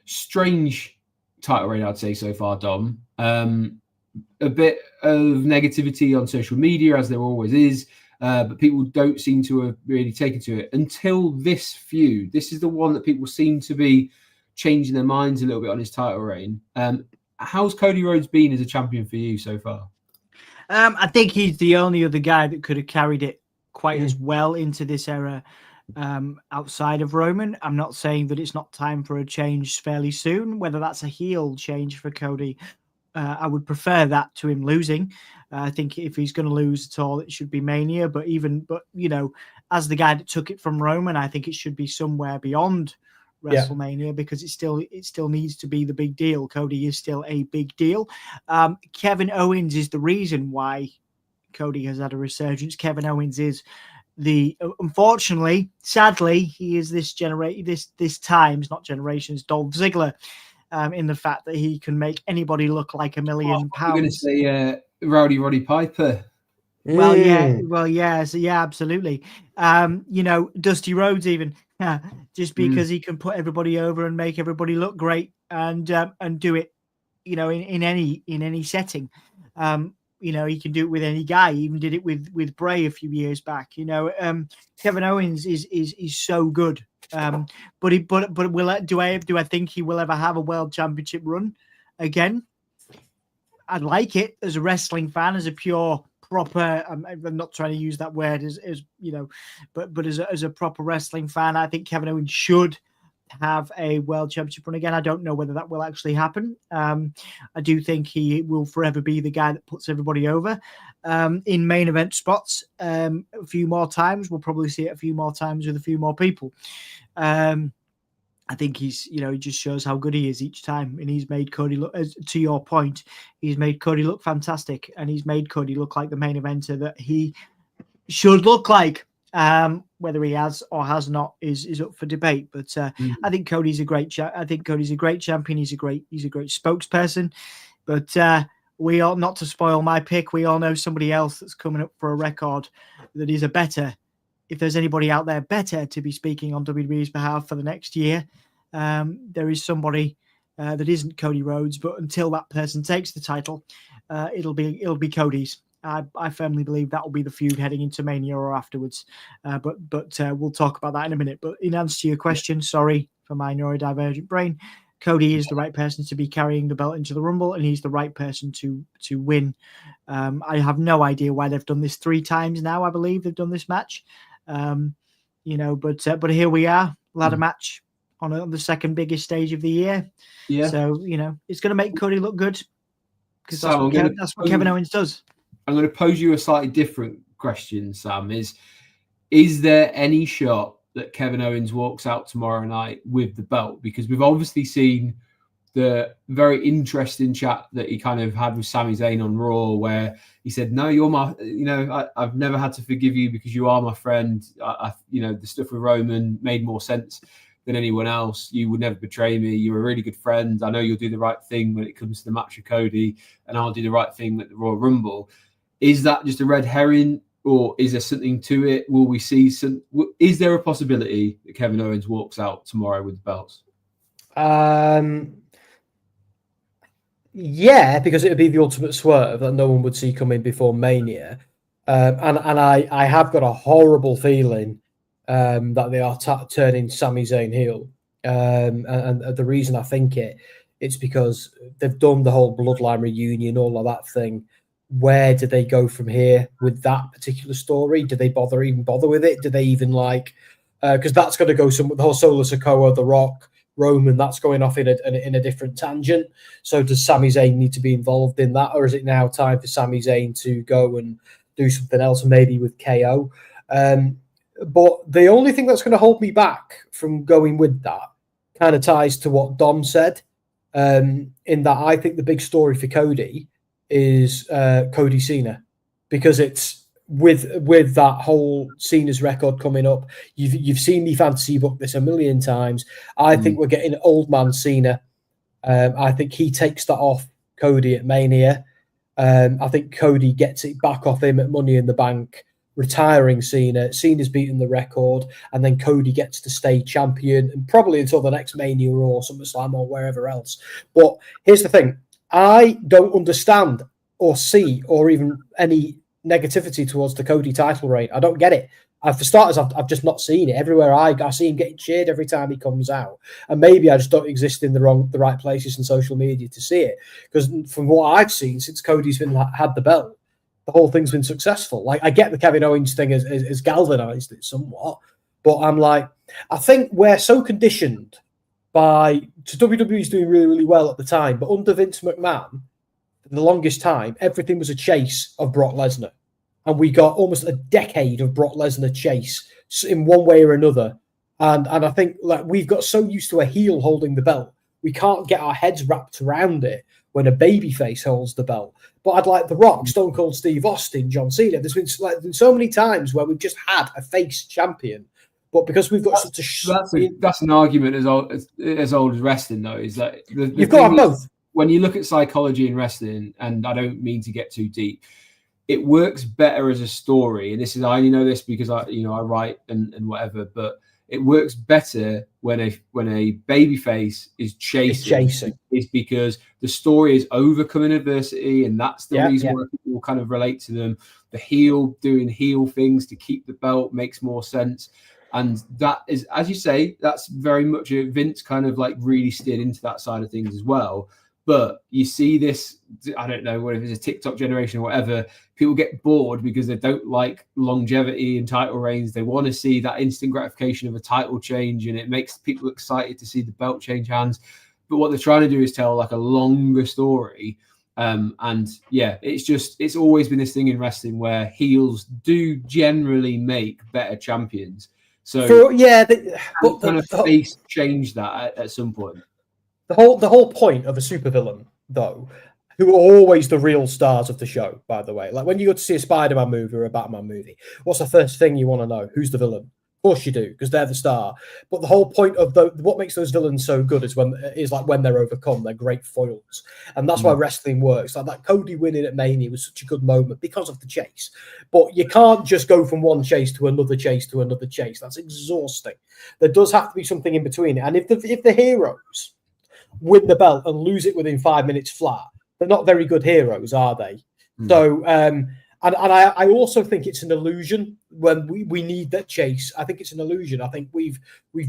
strange title reign, I'd say, so far, Dom. A bit of negativity on social media, as there always is. But people don't seem to have really taken to it until this feud. This is the one that people seem to be changing their minds a little bit on his title reign. How's Cody Rhodes been as a champion for you so far? I think he's the only other guy that could have carried it quite as well into this era outside of Roman. I'm not saying that it's not time for a change fairly soon, whether that's a heel change for Cody. I would prefer that to him losing. I think if he's going to lose at all, it should be Mania. But as the guy that took it from Roman, I think it should be somewhere beyond WrestleMania because it still needs to be the big deal. Cody is still a big deal. Kevin Owens is the reason why Cody has had a resurgence. Kevin Owens is unfortunately, sadly, he is this time's not generation's Dolph Ziggler. In the fact that he can make anybody look like £1 million. I'm going to say Roddy Piper. Well, yeah, so yeah, absolutely. Dusty Rhodes even just because he can put everybody over and make everybody look great and do it, in any setting. He can do it with any guy. He even did it with Bray a few years back. Kevin Owens is so good. But do I think he will ever have a world championship run again? I'd like it as a wrestling fan, as a pure proper. I'm not trying to use that word as but as a proper wrestling fan, I think Kevin Owens should have a world championship run again. I don't know whether that will actually happen. I do think he will forever be the guy that puts everybody over in main event spots a few more times. We'll probably see it a few more times with a few more people. I think he's, he just shows how good he is each time, and he's made Cody look. To your point, he's made Cody look fantastic, and he's made Cody look like the main eventer that he should look like. Whether he has or has not is up for debate. But I think Cody's a great. I think Cody's a great champion. He's a great spokesperson. But we all, not to spoil my pick, we all know somebody else that's coming up for a record that is a better. If there's anybody out there better to be speaking on WWE's behalf for the next year, there is somebody that isn't Cody Rhodes. But until that person takes the title, it'll be Cody's. I firmly believe that will be the feud heading into Mania or afterwards. But we'll talk about that in a minute. But in answer to your question, sorry for my neurodivergent brain, Cody is the right person to be carrying the belt into the Rumble, and he's the right person to win. I have no idea why they've done this 3 times now. I believe they've done this match. But here we are, ladder match on the second biggest stage of the year. Yeah. So it's going to make Cody look good because that's what Kevin Owens does. I'm going to pose you a slightly different question, Sam. Is there any shot that Kevin Owens walks out tomorrow night with the belt? Because we've obviously seen the very interesting chat that he kind of had with Sami Zayn on Raw, where he said, "No, you're my, I've never had to forgive you because you are my friend. The stuff with Roman made more sense than anyone else. You would never betray me. You're a really good friend. I know you'll do the right thing when it comes to the match with Cody, and I'll do the right thing at the Royal Rumble." Is that just a red herring, or is there something to it? Will we see some? Is there a possibility that Kevin Owens walks out tomorrow with the belts? Yeah, because it would be the ultimate swerve that no one would see coming before Mania. And I have got a horrible feeling that they are turning Sami Zayn heel. And the reason I think it's because they've done the whole bloodline reunion, all of that thing. Where do they go from here with that particular story? Do they even bother with it? Do they even because that's going to go the whole Solo Sikoa, The Rock, Roman, that's going off in a different tangent. So does Sami Zayn need to be involved in that, or is it now time for Sami Zayn to go and do something else, maybe with KO? But the only thing that's going to hold me back from going with that kind of ties to what Dom said, in that I think the big story for Cody is Cody Cena, because it's with that whole Cena's record coming up. You've seen me fantasy book this a million times. I think we're getting old man Cena. I think he takes that off Cody at Mania. I think Cody gets it back off him at Money in the Bank, retiring Cena. Cena's beaten the record, and then Cody gets to stay champion, and probably until the next Mania or SummerSlam or wherever else. But here's the thing. I don't understand or see or even any negativity towards the Cody title reign. I don't get it. For starters, I've just not seen it. Everywhere I see him getting cheered every time he comes out. And maybe I just don't exist in the right places in social media to see it. Because from what I've seen since Cody's had the belt, the whole thing's been successful. I get the Kevin Owens thing has galvanized it somewhat. But I'm I think we're so conditioned WWE's doing really, really well at the time, but under Vince McMahon, for the longest time, everything was a chase of Brock Lesnar. And we got almost a decade of Brock Lesnar chase in one way or another. And I think we've got so used to a heel holding the belt, we can't get our heads wrapped around it when a babyface holds the belt. But I'd like The Rock, Stone Cold Steve Austin, John Cena. There's been so many times where we've just had a face champion. But because we've got such a... That's an argument as old as wrestling, though, is that... You've got both. When you look at psychology in wrestling, and I don't mean to get too deep, it works better as a story. And I only know this because I write and whatever, but it works better when a babyface is chasing. It's because the story is overcoming adversity, and that's the reason why people kind of relate to them. The heel doing heel things to keep the belt makes more sense. And that is, as you say, that's very much a Vince kind of really steered into that side of things as well. But you see this, I don't know, whether it's a TikTok generation or whatever, people get bored because they don't like longevity in title reigns. They want to see that instant gratification of a title change, and it makes people excited to see the belt change hands. But what they're trying to do is tell a longer story. It's always been this thing in wrestling where heels do generally make better champions. So but kind of face change that at some point. The whole point of a supervillain, though, who are always the real stars of the show, by the way. Like when you go to see a Spider-Man movie or a Batman movie, what's the first thing you want to know? Who's the villain? Of course you do, because they're the star. But the whole point of what makes those villains so good is when they're overcome, they're great foils. And that's why wrestling works. Like that Cody winning at Mania was such a good moment because of the chase. But you can't just go from one chase to another chase to another chase. That's exhausting. There does have to be something in between it. And if the heroes win the belt and lose it within 5 minutes flat, they're not very good heroes, are they? So, and I also think it's an illusion when we need that chase. I think it's an illusion. I think we've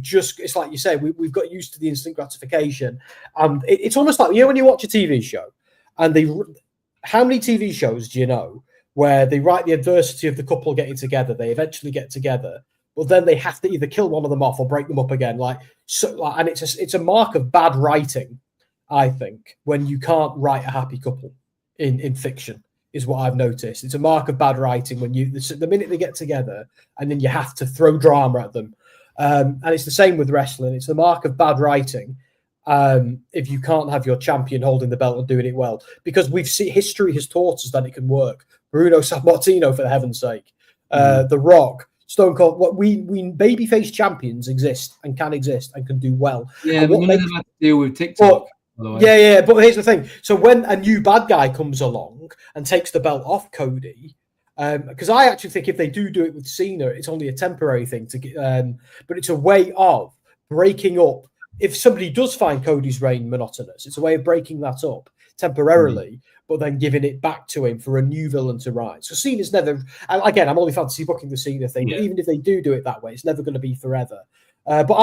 just, it's like you say, we've got used to the instant gratification. And it's almost like, when you watch a TV show and how many TV shows do you know where they write the adversity of the couple getting together, they eventually get together, but then they have to either kill one of them off or break them up again. And it's a mark of bad writing, I think, when you can't write a happy couple in fiction, is what I've noticed. It's a mark of bad writing when the minute they get together and then you have to throw drama at them. And it's the same with wrestling. It's the mark of bad writing if you can't have your champion holding the belt and doing it well. Because history has taught us that it can work. Bruno Sammartino, for heaven's sake. The Rock. Stone Cold, we babyface champions exist and can do well. Yeah, but none of them have to deal with TikTok. But here's the thing. So when a new bad guy comes along and takes the belt off Cody, because I actually think if they do it with Cena, it's only a temporary thing but it's a way of breaking up. If somebody does find Cody's reign monotonous, it's a way of breaking that up temporarily, but then giving it back to him for a new villain to rise. So Cena's never, again, I'm only fantasy booking the Cena thing, but even if they do it that way, it's never going to be forever. But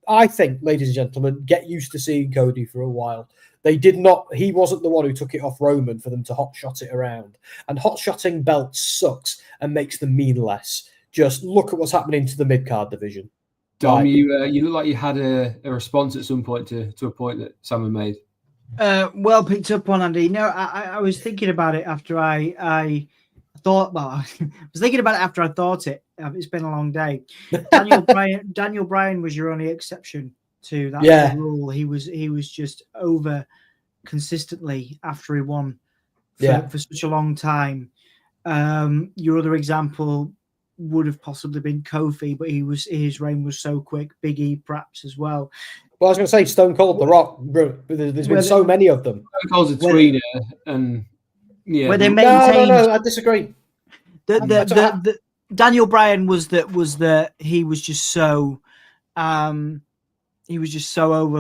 I think, ladies and gentlemen, get used to seeing Cody for a while. He wasn't the one who took it off Roman for them to hotshot it around. And hotshotting belts sucks and makes them mean less. Just look at what's happening to the mid-card division. Dom, you look like you had a response at some point to a point that Sam made. Well picked up on, Andy. No, I was thinking about it after I thought. Well, I was thinking about it after I thought it. It's been a long day. Daniel Bryan was your only exception to that rule. He was just over consistently after he won for such a long time. Your other example would have possibly been Kofi, but his reign was so quick. Big E perhaps as well. Well, I was going to say Stone Cold, The Rock. There's been so many of them. Stone Cold's a tweener, and where they maintained. No, I disagree. The Daniel Bryan was that he was just so over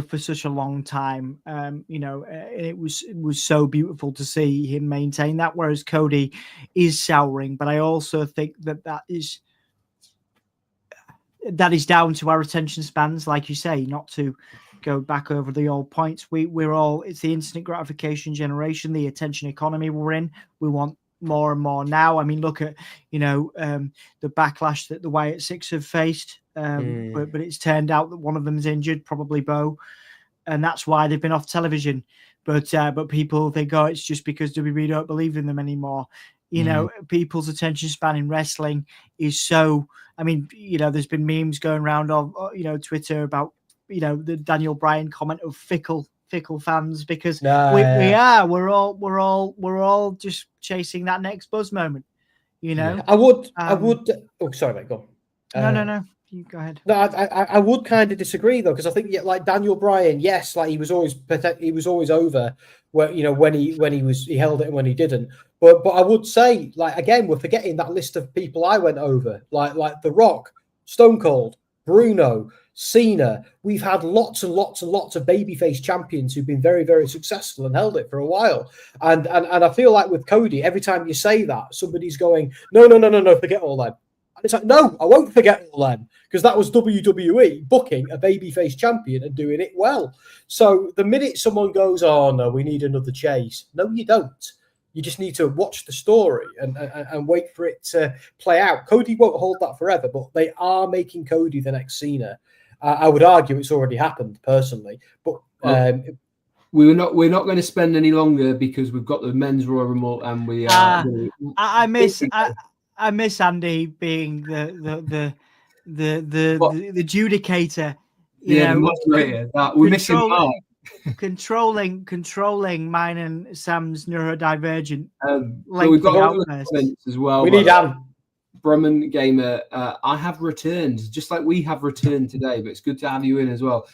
for such a long time. It was so beautiful to see him maintain that. Whereas Cody is souring, but I also think that is down to our attention spans, like you say, not to go back over the old points. It's the instant gratification generation, the attention economy we're in. We want more and more now. I mean, look at, the backlash that the Wyatt Six have faced, but it's turned out that one of them is injured, probably Bo, and that's why they've been off television. But people think, it's just because WWE don't believe in them anymore. People's attention span in wrestling is so. I mean, there's been memes going around on, Twitter about, the Daniel Bryan comment of fickle fans, because we're all just chasing that next buzz moment. I would. Oh, sorry, mate. Go on. No. You go ahead. No, I would kind of disagree though, because I think like Daniel Bryan, yes, like he was always over when he held it and when he didn't. But I would say, like, again, we're forgetting that list of people I went over, like The Rock, Stone Cold, Bruno, Cena. We've had lots and lots and lots of babyface champions who've been very, very successful and held it for a while. And I feel like with Cody, every time you say that, somebody's going, no, forget all that. It's like, no, I won't forget all them, because that was WWE booking a babyface champion and doing it well. So the minute someone goes, oh, no, we need another chase. No, you don't. You just need to watch the story and wait for it to play out. Cody won't hold that forever, but they are making Cody the next Cena. I would argue it's already happened, personally. But we're not going to spend any longer, because we've got the men's Royal Rumble, and we are. I miss Andy being the the adjudicator. The moderator. We're missing Mark. Controlling mine and Sam's neurodivergent. But we've got all the comments as well. We need Anne. Brumman Gamer, I have returned, just like we have returned today, but it's good to have you in as well.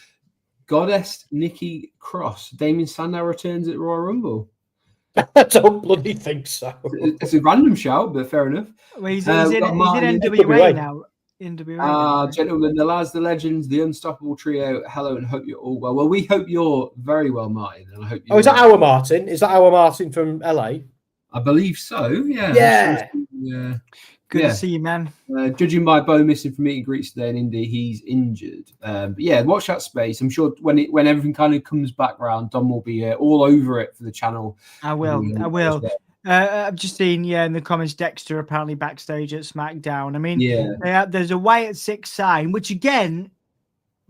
Goddess Nikki Cross, Damien Sandow returns at Royal Rumble. I don't bloody think so. It's a random shout, but fair enough. Well, he's in NWA now. Gentlemen, the lads, the legends, the unstoppable trio. Hello, and hope you're all well. Well, we hope you're very well, Martin. And I hope. Is that our Martin? Is that our Martin from LA? I believe so. Yeah. Yeah. Good to see you, man. Judging by Bo missing from meet and greets today in Indy, he's injured. But yeah, watch that space. I'm sure when everything kind of comes back round, Dom will be all over it for the channel. I will. I've just seen, in the comments, Dexter apparently backstage at SmackDown. I mean, there's a Wyatt 6 sign, which again,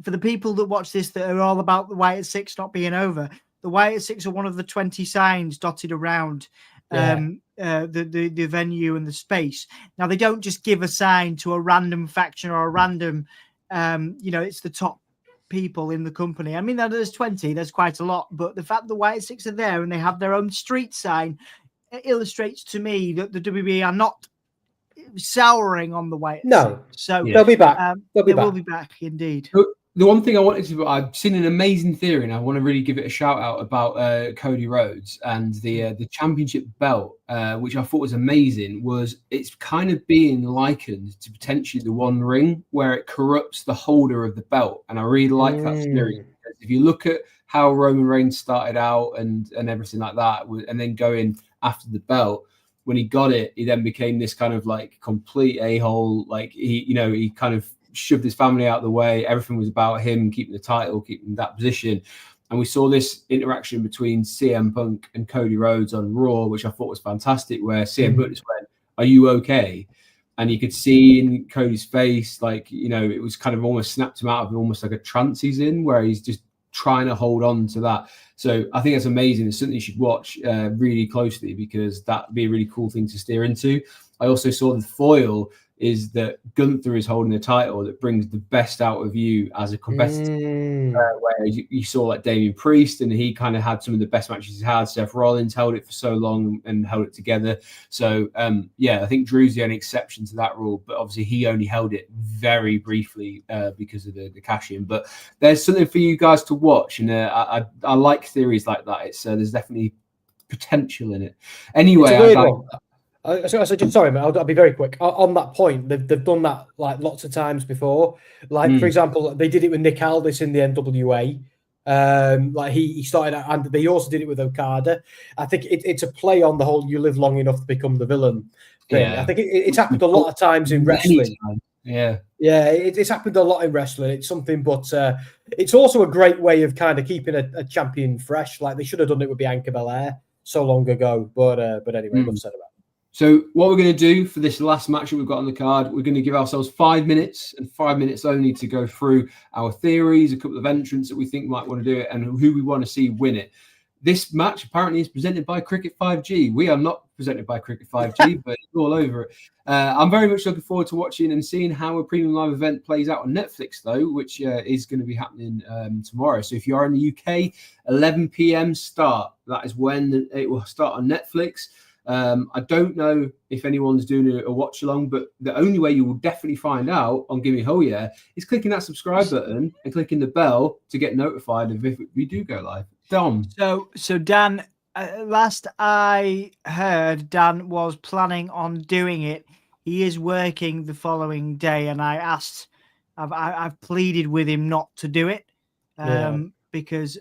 for the people that watch this that are all about the Wyatt 6 not being over, the Wyatt 6 are one of the 20 signs dotted around the venue and the space. Now, they don't just give a sign to a random faction or a random, it's the top people in the company. I mean, there's 20, there's quite a lot, but the fact the Wyatt 6 are there and they have their own street sign, it illustrates to me that the WWE are not souring on the Wyatt 6. So they'll be back. They will be back, indeed. The one thing I wanted to, I've seen an amazing theory, and I want to really give it a shout out about Cody Rhodes and the championship belt, which I thought was amazing. Was it's kind of being likened to potentially the One Ring, where it corrupts the holder of the belt, and I really like that theory. If you look at how Roman Reigns started out and everything like that, and then going after the belt, when he got it, he then became this kind of like complete a-hole. Like he kind of shoved his family out of the way. Everything was about him keeping the title, keeping that position. And we saw this interaction between CM Punk and Cody Rhodes on Raw, which I thought was fantastic, where CM Punk just went, "Are you okay?" And you could see in Cody's face, like, it was kind of almost snapped him out of almost like a trance he's in, where he's just trying to hold on to that. So I think that's amazing. It's something you should watch really closely, because that'd be a really cool thing to steer into. I also saw the foil is that Gunther is holding the title that brings the best out of you as a competitor. Where you saw like Damian Priest, and he kind of had some of the best matches he's had. Seth Rollins held it for so long and held it together. So I think Drew's the only exception to that rule, but obviously he only held it very briefly because of the cash in. But there's something for you guys to watch, and I like theories like that. It's there's definitely potential in it. Anyway, sorry, man, I'll be very quick. On that point, they've done that like lots of times before. Like, for example, they did it with Nick Aldis in the NWA. Like he started, and they also did it with Okada. I think it's a play on the whole "you live long enough to become the villain" thing. I think it's happened a lot of times in wrestling. It's happened a lot in wrestling. It's something, but it's also a great way of kind of keeping a champion fresh. Like they should have done it with Bianca Belair so long ago. But anyway, enough said about it. So what we're going to do for this last match that we've got on the card, we're going to give ourselves 5 minutes and 5 minutes only to go through our theories, a couple of entrants that we think might want to do it, and who we want to see win it. This match apparently is presented by Cricket 5G. We are not presented by Cricket 5G, but it's all over it. I'm very much looking forward to watching and seeing how a premium live event plays out on Netflix, though, which is going to be happening tomorrow. So if you are in the UK, 11 p.m. start. That is when it will start on Netflix. I don't know if anyone's doing a watch along, but the only way you will definitely find out on Gimme Ho Yeah is clicking that subscribe button and clicking the bell to get notified of if we do go live. Dom. So Dan, last I heard, Dan was planning on doing it. He is working the following day, and I've pleaded with him not to do it. Because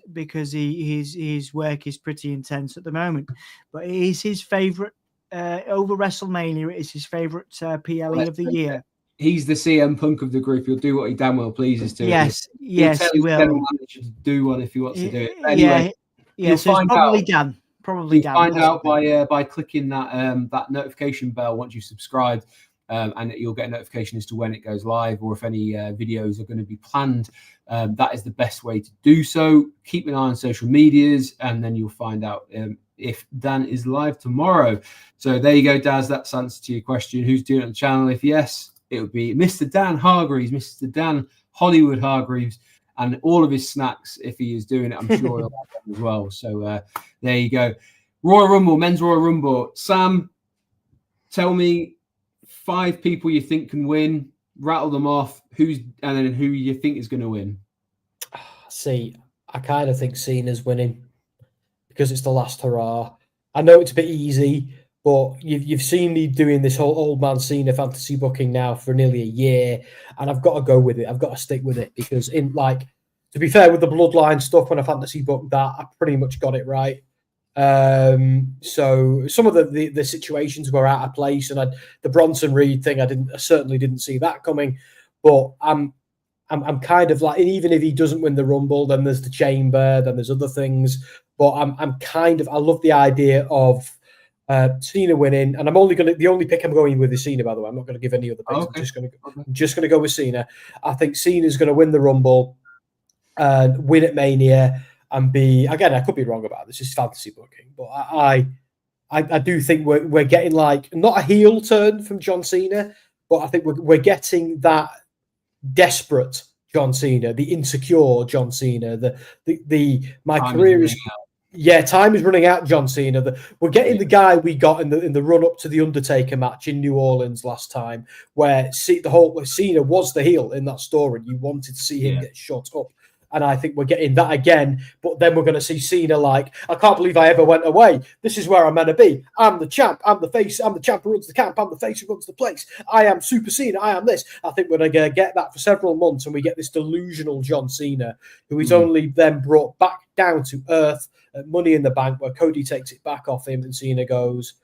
his work is pretty intense at the moment, but it is his favorite over WrestleMania. It is his favorite PLE of the year. He's the CM Punk of the group. He'll do what he damn well pleases to. Yes, he will. To do one if he wants to do it. Anyway, so it's probably Dan. Probably Dan. Find out by clicking that notification bell once you subscribe. And you'll get a notification as to when it goes live, or if any videos are going to be planned. That is the best way to do so. Keep an eye on social medias, and then you'll find out if Dan is live tomorrow. So there you go, Daz. That's answer to your question. Who's doing it on the channel? If yes, it would be Mr. Dan Hargreaves, Mr. Dan Hollywood Hargreaves, and all of his snacks. If he is doing it, I'm sure he'll have them as well. So there you go. Royal Rumble, men's Royal Rumble. Sam, tell me 5 people you think can win. Rattle them off. And then who you think is going to win. See, I kind of think Cena's winning because it's the last hurrah. I know it's a bit easy, but you've seen me doing this whole old man Cena fantasy booking now for nearly a year, and I've got to go with it. I've got to stick with it because, to be fair, with the bloodline stuff, when I fantasy booked that, I pretty much got it right. So some of the situations were out of place, and the Bronson Reed thing, I certainly didn't see that coming. But I'm kind of like, even if he doesn't win the Rumble, then there's the Chamber, then there's other things. But I love the idea of Cena winning, and the only pick I'm going with is Cena. By the way, I'm not going to give any other picks. Okay. I'm just going to go with Cena. I think Cena's going to win the Rumble and win at Mania. And again, I could be wrong about this. It's fantasy booking, but I do think we're getting like not a heel turn from John Cena, but I think we're getting that desperate John Cena, the insecure John Cena, my career is. Yeah, time is running out, John Cena. We're getting the guy we got in the run up to the Undertaker match in New Orleans last time, where Cena was the heel in that story. You wanted to see him get shut up. And I think we're getting that again, but then we're going to see Cena like, I can't believe I ever went away. This is where I'm meant to be. I'm the champ. I'm the face. I'm the champ who runs the camp. I'm the face who runs the place. I am Super Cena. I am this. I think we're going to get that for several months, and we get this delusional John Cena, who is only then brought back down to earth at Money in the Bank, where Cody takes it back off him, and Cena goes,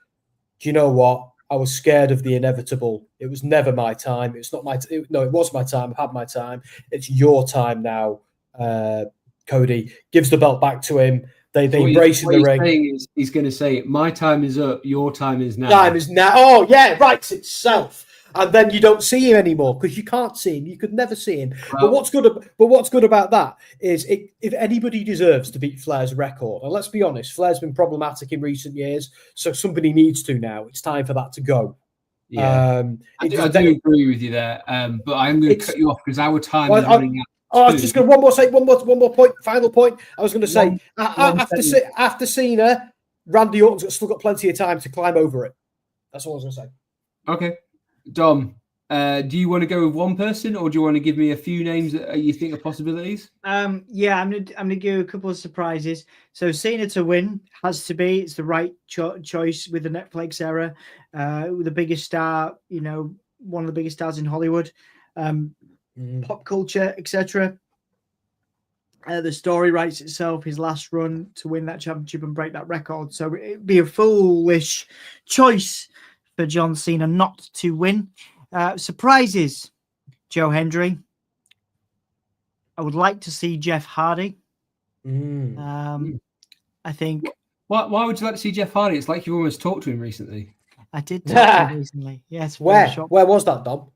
do you know what? I was scared of the inevitable. It was never my time. It's not my no, it was my time. I've had my time. It's your time now. Cody gives the belt back to him. They embrace in the ring. He's going to say, "My time is up. Your time is now." Time is now. Oh yeah, writes itself. And then you don't see him anymore because you can't see him. You could never see him. Well, but what's good about that is if anybody deserves to beat Flair's record, and let's be honest, Flair's been problematic in recent years, so somebody needs to now. It's time for that to go. Yeah, I do agree with you there. But I'm going to cut you off because our time is running out. I was just going to one more point, final point. I was going to say after Cena, Randy Orton's still got plenty of time to climb over it. That's all I was going to say. Okay, Dom, do you want to go with one person, or do you want to give me a few names that you think are possibilities? Yeah, I'm gonna give a couple of surprises. So Cena to win has to be. It's the right choice with the Netflix era, the biggest star. One of the biggest stars in Hollywood. Pop culture, etc. The story writes itself. His last run to win that championship and break that record. So it'd be a foolish choice for John Cena not to win. Surprises, Joe Hendry. I would like to see Jeff Hardy. I think. Why would you like to see Jeff Hardy? It's like you've almost talked to him recently. I did talk to him recently. Yes. Where was that, Dom?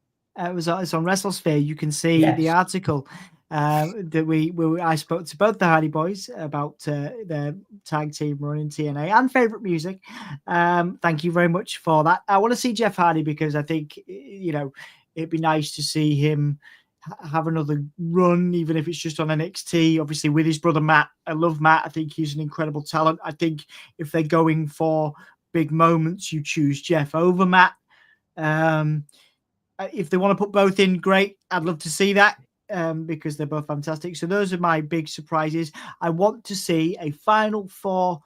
It's on WrestleSphere. You can see the article that I spoke to both the Hardy Boys about their tag team run in TNA and favorite music. Thank you very much for that. I want to see Jeff Hardy because I think it'd be nice to see him have another run, even if it's just on NXT. Obviously, with his brother Matt. I love Matt. I think he's an incredible talent. I think if they're going for big moments, you choose Jeff over Matt. If they want to put both in, great. I'd love to see that because they're both fantastic. So those are my big surprises. I want to see a Final Four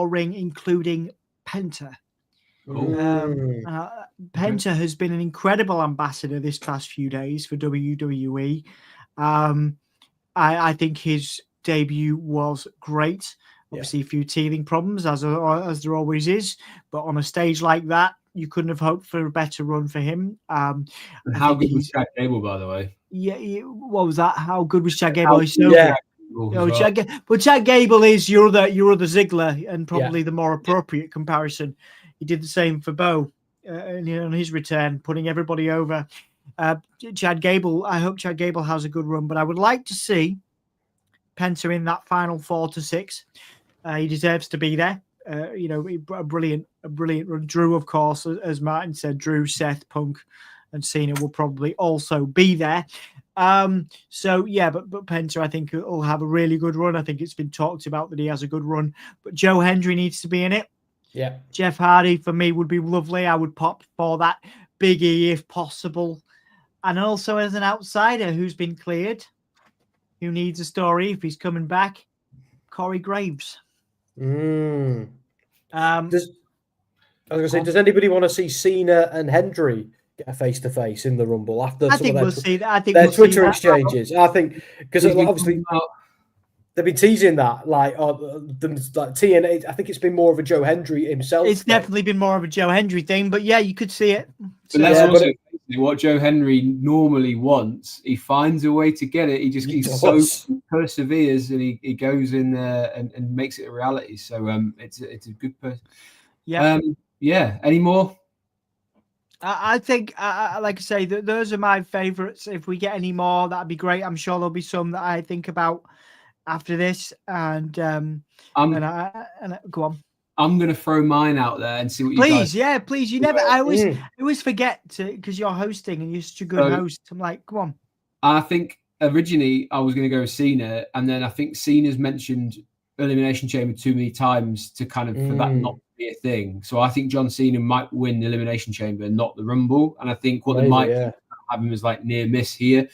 ring, including Penta. Penta has been an incredible ambassador this past few days for WWE. I think his debut was great. Obviously, a few teething problems, as there always is. But on a stage like that, you couldn't have hoped for a better run for him. And how good was Chad Gable, by the way? Yeah, what was that? How good was Chad Gable? But Chad Gable is your other Ziggler, and probably the more appropriate comparison. He did the same for Bo on his return, putting everybody over. Chad Gable, I hope Chad Gable has a good run, but I would like to see Penta in that final 4 to 6. He deserves to be there. a brilliant run. Drew, of course, as Martin said, Drew, Seth, Punk, and Cena will probably also be there. So yeah, but Penta, I think, will have a really good run. I think it's been talked about that he has a good run, but Joe Hendry needs to be in it. Yeah, Jeff Hardy for me would be lovely. I would pop for that. Big E if possible, and also as an outsider who's been cleared, who needs a story if he's coming back, Corey Graves. I was going to say, does anybody want to see Cena and Hendry get a face-to-face in the Rumble after I think we'll see that. I think their we'll Twitter see exchanges? I think because obviously they've been teasing that, like TNA. I think it's been more of a Joe Hendry himself. It's definitely been more of a Joe Hendry thing, but yeah, you could see it. But that's also what Joe Hendry normally wants. He finds a way to get it. He so perseveres, and he goes in there and makes it a reality. So it's a good person. Yeah. Yeah. Any more? I think, like I say, those are my favourites. If we get any more, that'd be great. I'm sure there'll be some that I think about after this. And go on. I'm going to throw mine out there and see what you guys... Yeah, please. You never... I always forget to, because you're hosting and you're such a good host. I'm like, come on. I think originally I was going to go with Cena, and then I think Cena's mentioned Elimination Chamber too many times to kind of for that not to be a thing. So I think John Cena might win the Elimination Chamber, not the Rumble. And I think what they might have him is like near miss here,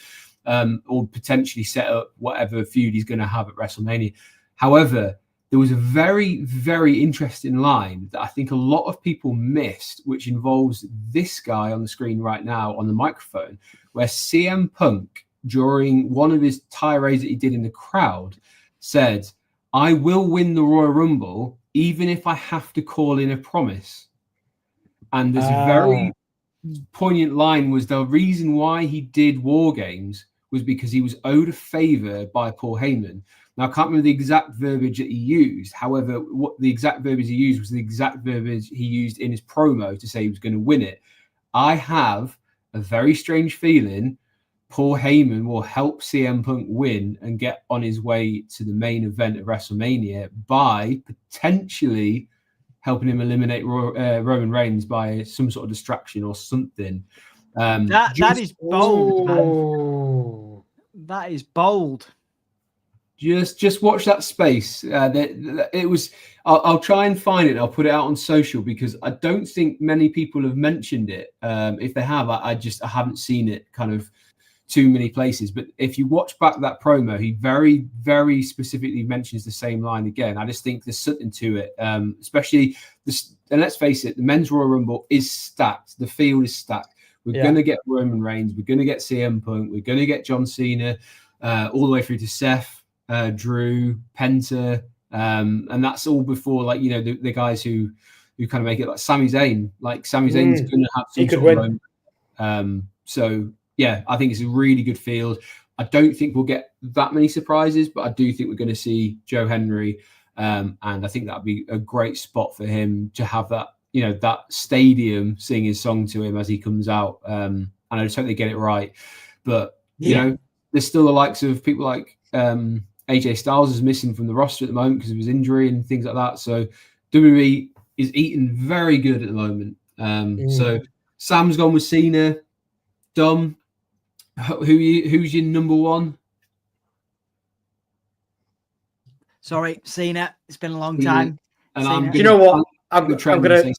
or potentially set up whatever feud he's going to have at WrestleMania. However, there was a very, very interesting line that I think a lot of people missed, which involves this guy on the screen right now on the microphone, where CM Punk, during one of his tirades that he did in the crowd, said, "I will win the Royal Rumble, even if I have to call in a promise." And this very poignant line was the reason why he did War Games was because he was owed a favor by Paul Heyman. Now, I can't remember the exact verbiage that he used. However, what the exact verbiage he used was the exact verbiage he used in his promo to say he was going to win it. I have a very strange feeling Paul Heyman will help CM Punk win and get on his way to the main event of WrestleMania by potentially helping him eliminate Roman Reigns by some sort of distraction or something. That is bold, man. That is bold. Just watch that space. It was. I'll try and find it. I'll put it out on social because I don't think many people have mentioned it. If they have, I haven't seen it kind of too many places. But if you watch back that promo, he very, very specifically mentions the same line again. I just think there's something to it, especially this. And let's face it, the Men's Royal Rumble is stacked. The field is stacked. We're going to get Roman Reigns. We're going to get CM Punk. We're going to get John Cena, all the way through to Seth. Drew, Penta, and that's all before, like, you know, the guys who kind of make it, like Sami Zayn. Like Sami Zayn's going to have some sort of moment. So yeah, I think it's a really good field. I don't think we'll get that many surprises, but I do think we're going to see Joe Hendry, and I think that'd be a great spot for him to have that, you know, that stadium sing his song to him as he comes out. And I just hope they get it right. But you know, there's still the likes of people like AJ Styles is missing from the roster at the moment because of his injury and things like that. So WWE is eating very good at the moment. So Sam's gone with Cena. Dom, who's your number one? Sorry, Cena. It's been a long time. And do you know what? I'm going to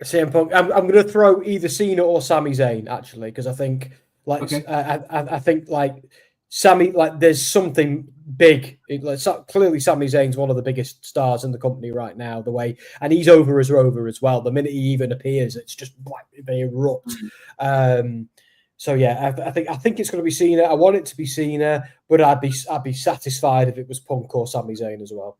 CM Punk. I'm going to throw either Cena or Sami Zayn, actually, because I think I think like Sami, like there's something big. Clearly, Sami Zayn's one of the biggest stars in the company right now. The way, and he's over as well. The minute he even appears, it's just like they erupt. So yeah, I think it's going to be Cena. I want it to be Cena, but I'd be satisfied if it was Punk or Sami Zayn as well.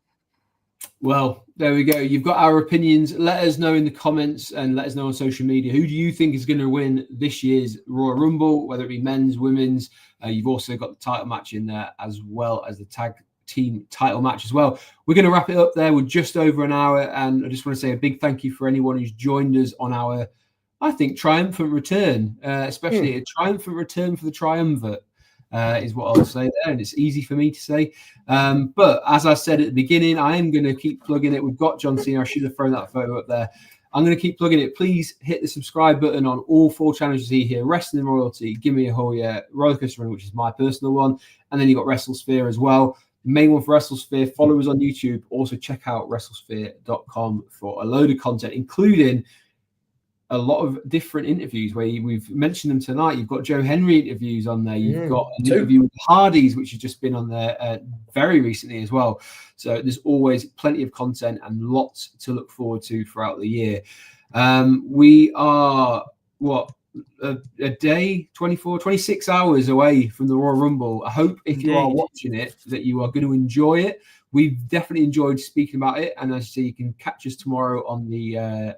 Well, there we go. You've got our opinions. Let us know in the comments and let us know on social media. Who do you think is going to win this year's Royal Rumble, whether it be men's, women's? You've also got the title match in there as well as the tag team title match as well. We're going to wrap it up there. We're just over an hour. And I just want to say a big thank you for anyone who's joined us on our, I think, triumphant return, especially a triumphant return for the triumvirate. is what I'll say there, and it's easy for me to say. But as I said at the beginning, I am going to keep plugging it. We've got John Cena. I should have thrown that photo up there. I'm going to keep plugging it. Please hit the subscribe button on all 4 channels you see here. Wrestling Royalty, Give Me a Hole Yeah, Roller Coaster Running, which is my personal one. And then you've got WrestleSphere as well. The main one for WrestleSphere. Follow us on YouTube. Also check out WrestleSphere.com for a load of content, including a lot of different interviews where we've mentioned them tonight. You've got Joe Henry interviews on there. You've got an interview with Hardys, which has just been on there very recently as well. So there's always plenty of content and lots to look forward to throughout the year. We are, a day, 26 hours away from the Royal Rumble. I hope if you are watching it that you are going to enjoy it. We've definitely enjoyed speaking about it. And as you see, you can catch us tomorrow on the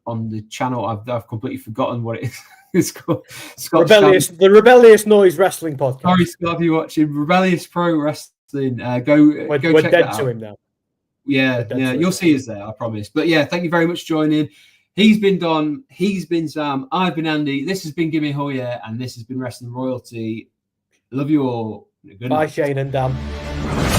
on the channel. I've completely forgotten what it is. It's called the Rebellious Noise Wrestling Podcast. Sorry, Scott, if you're watching Rebellious Pro Wrestling, go we're check dead that to out. him now. Yeah, you'll see us there, I promise. But yeah, thank you very much for joining. He's been Don, he's been Sam, I've been Andy. This has been Give Me a Hole Yeah, and this has been Wrestling Royalty. Love you all. Good Bye, night. Shane and Dan.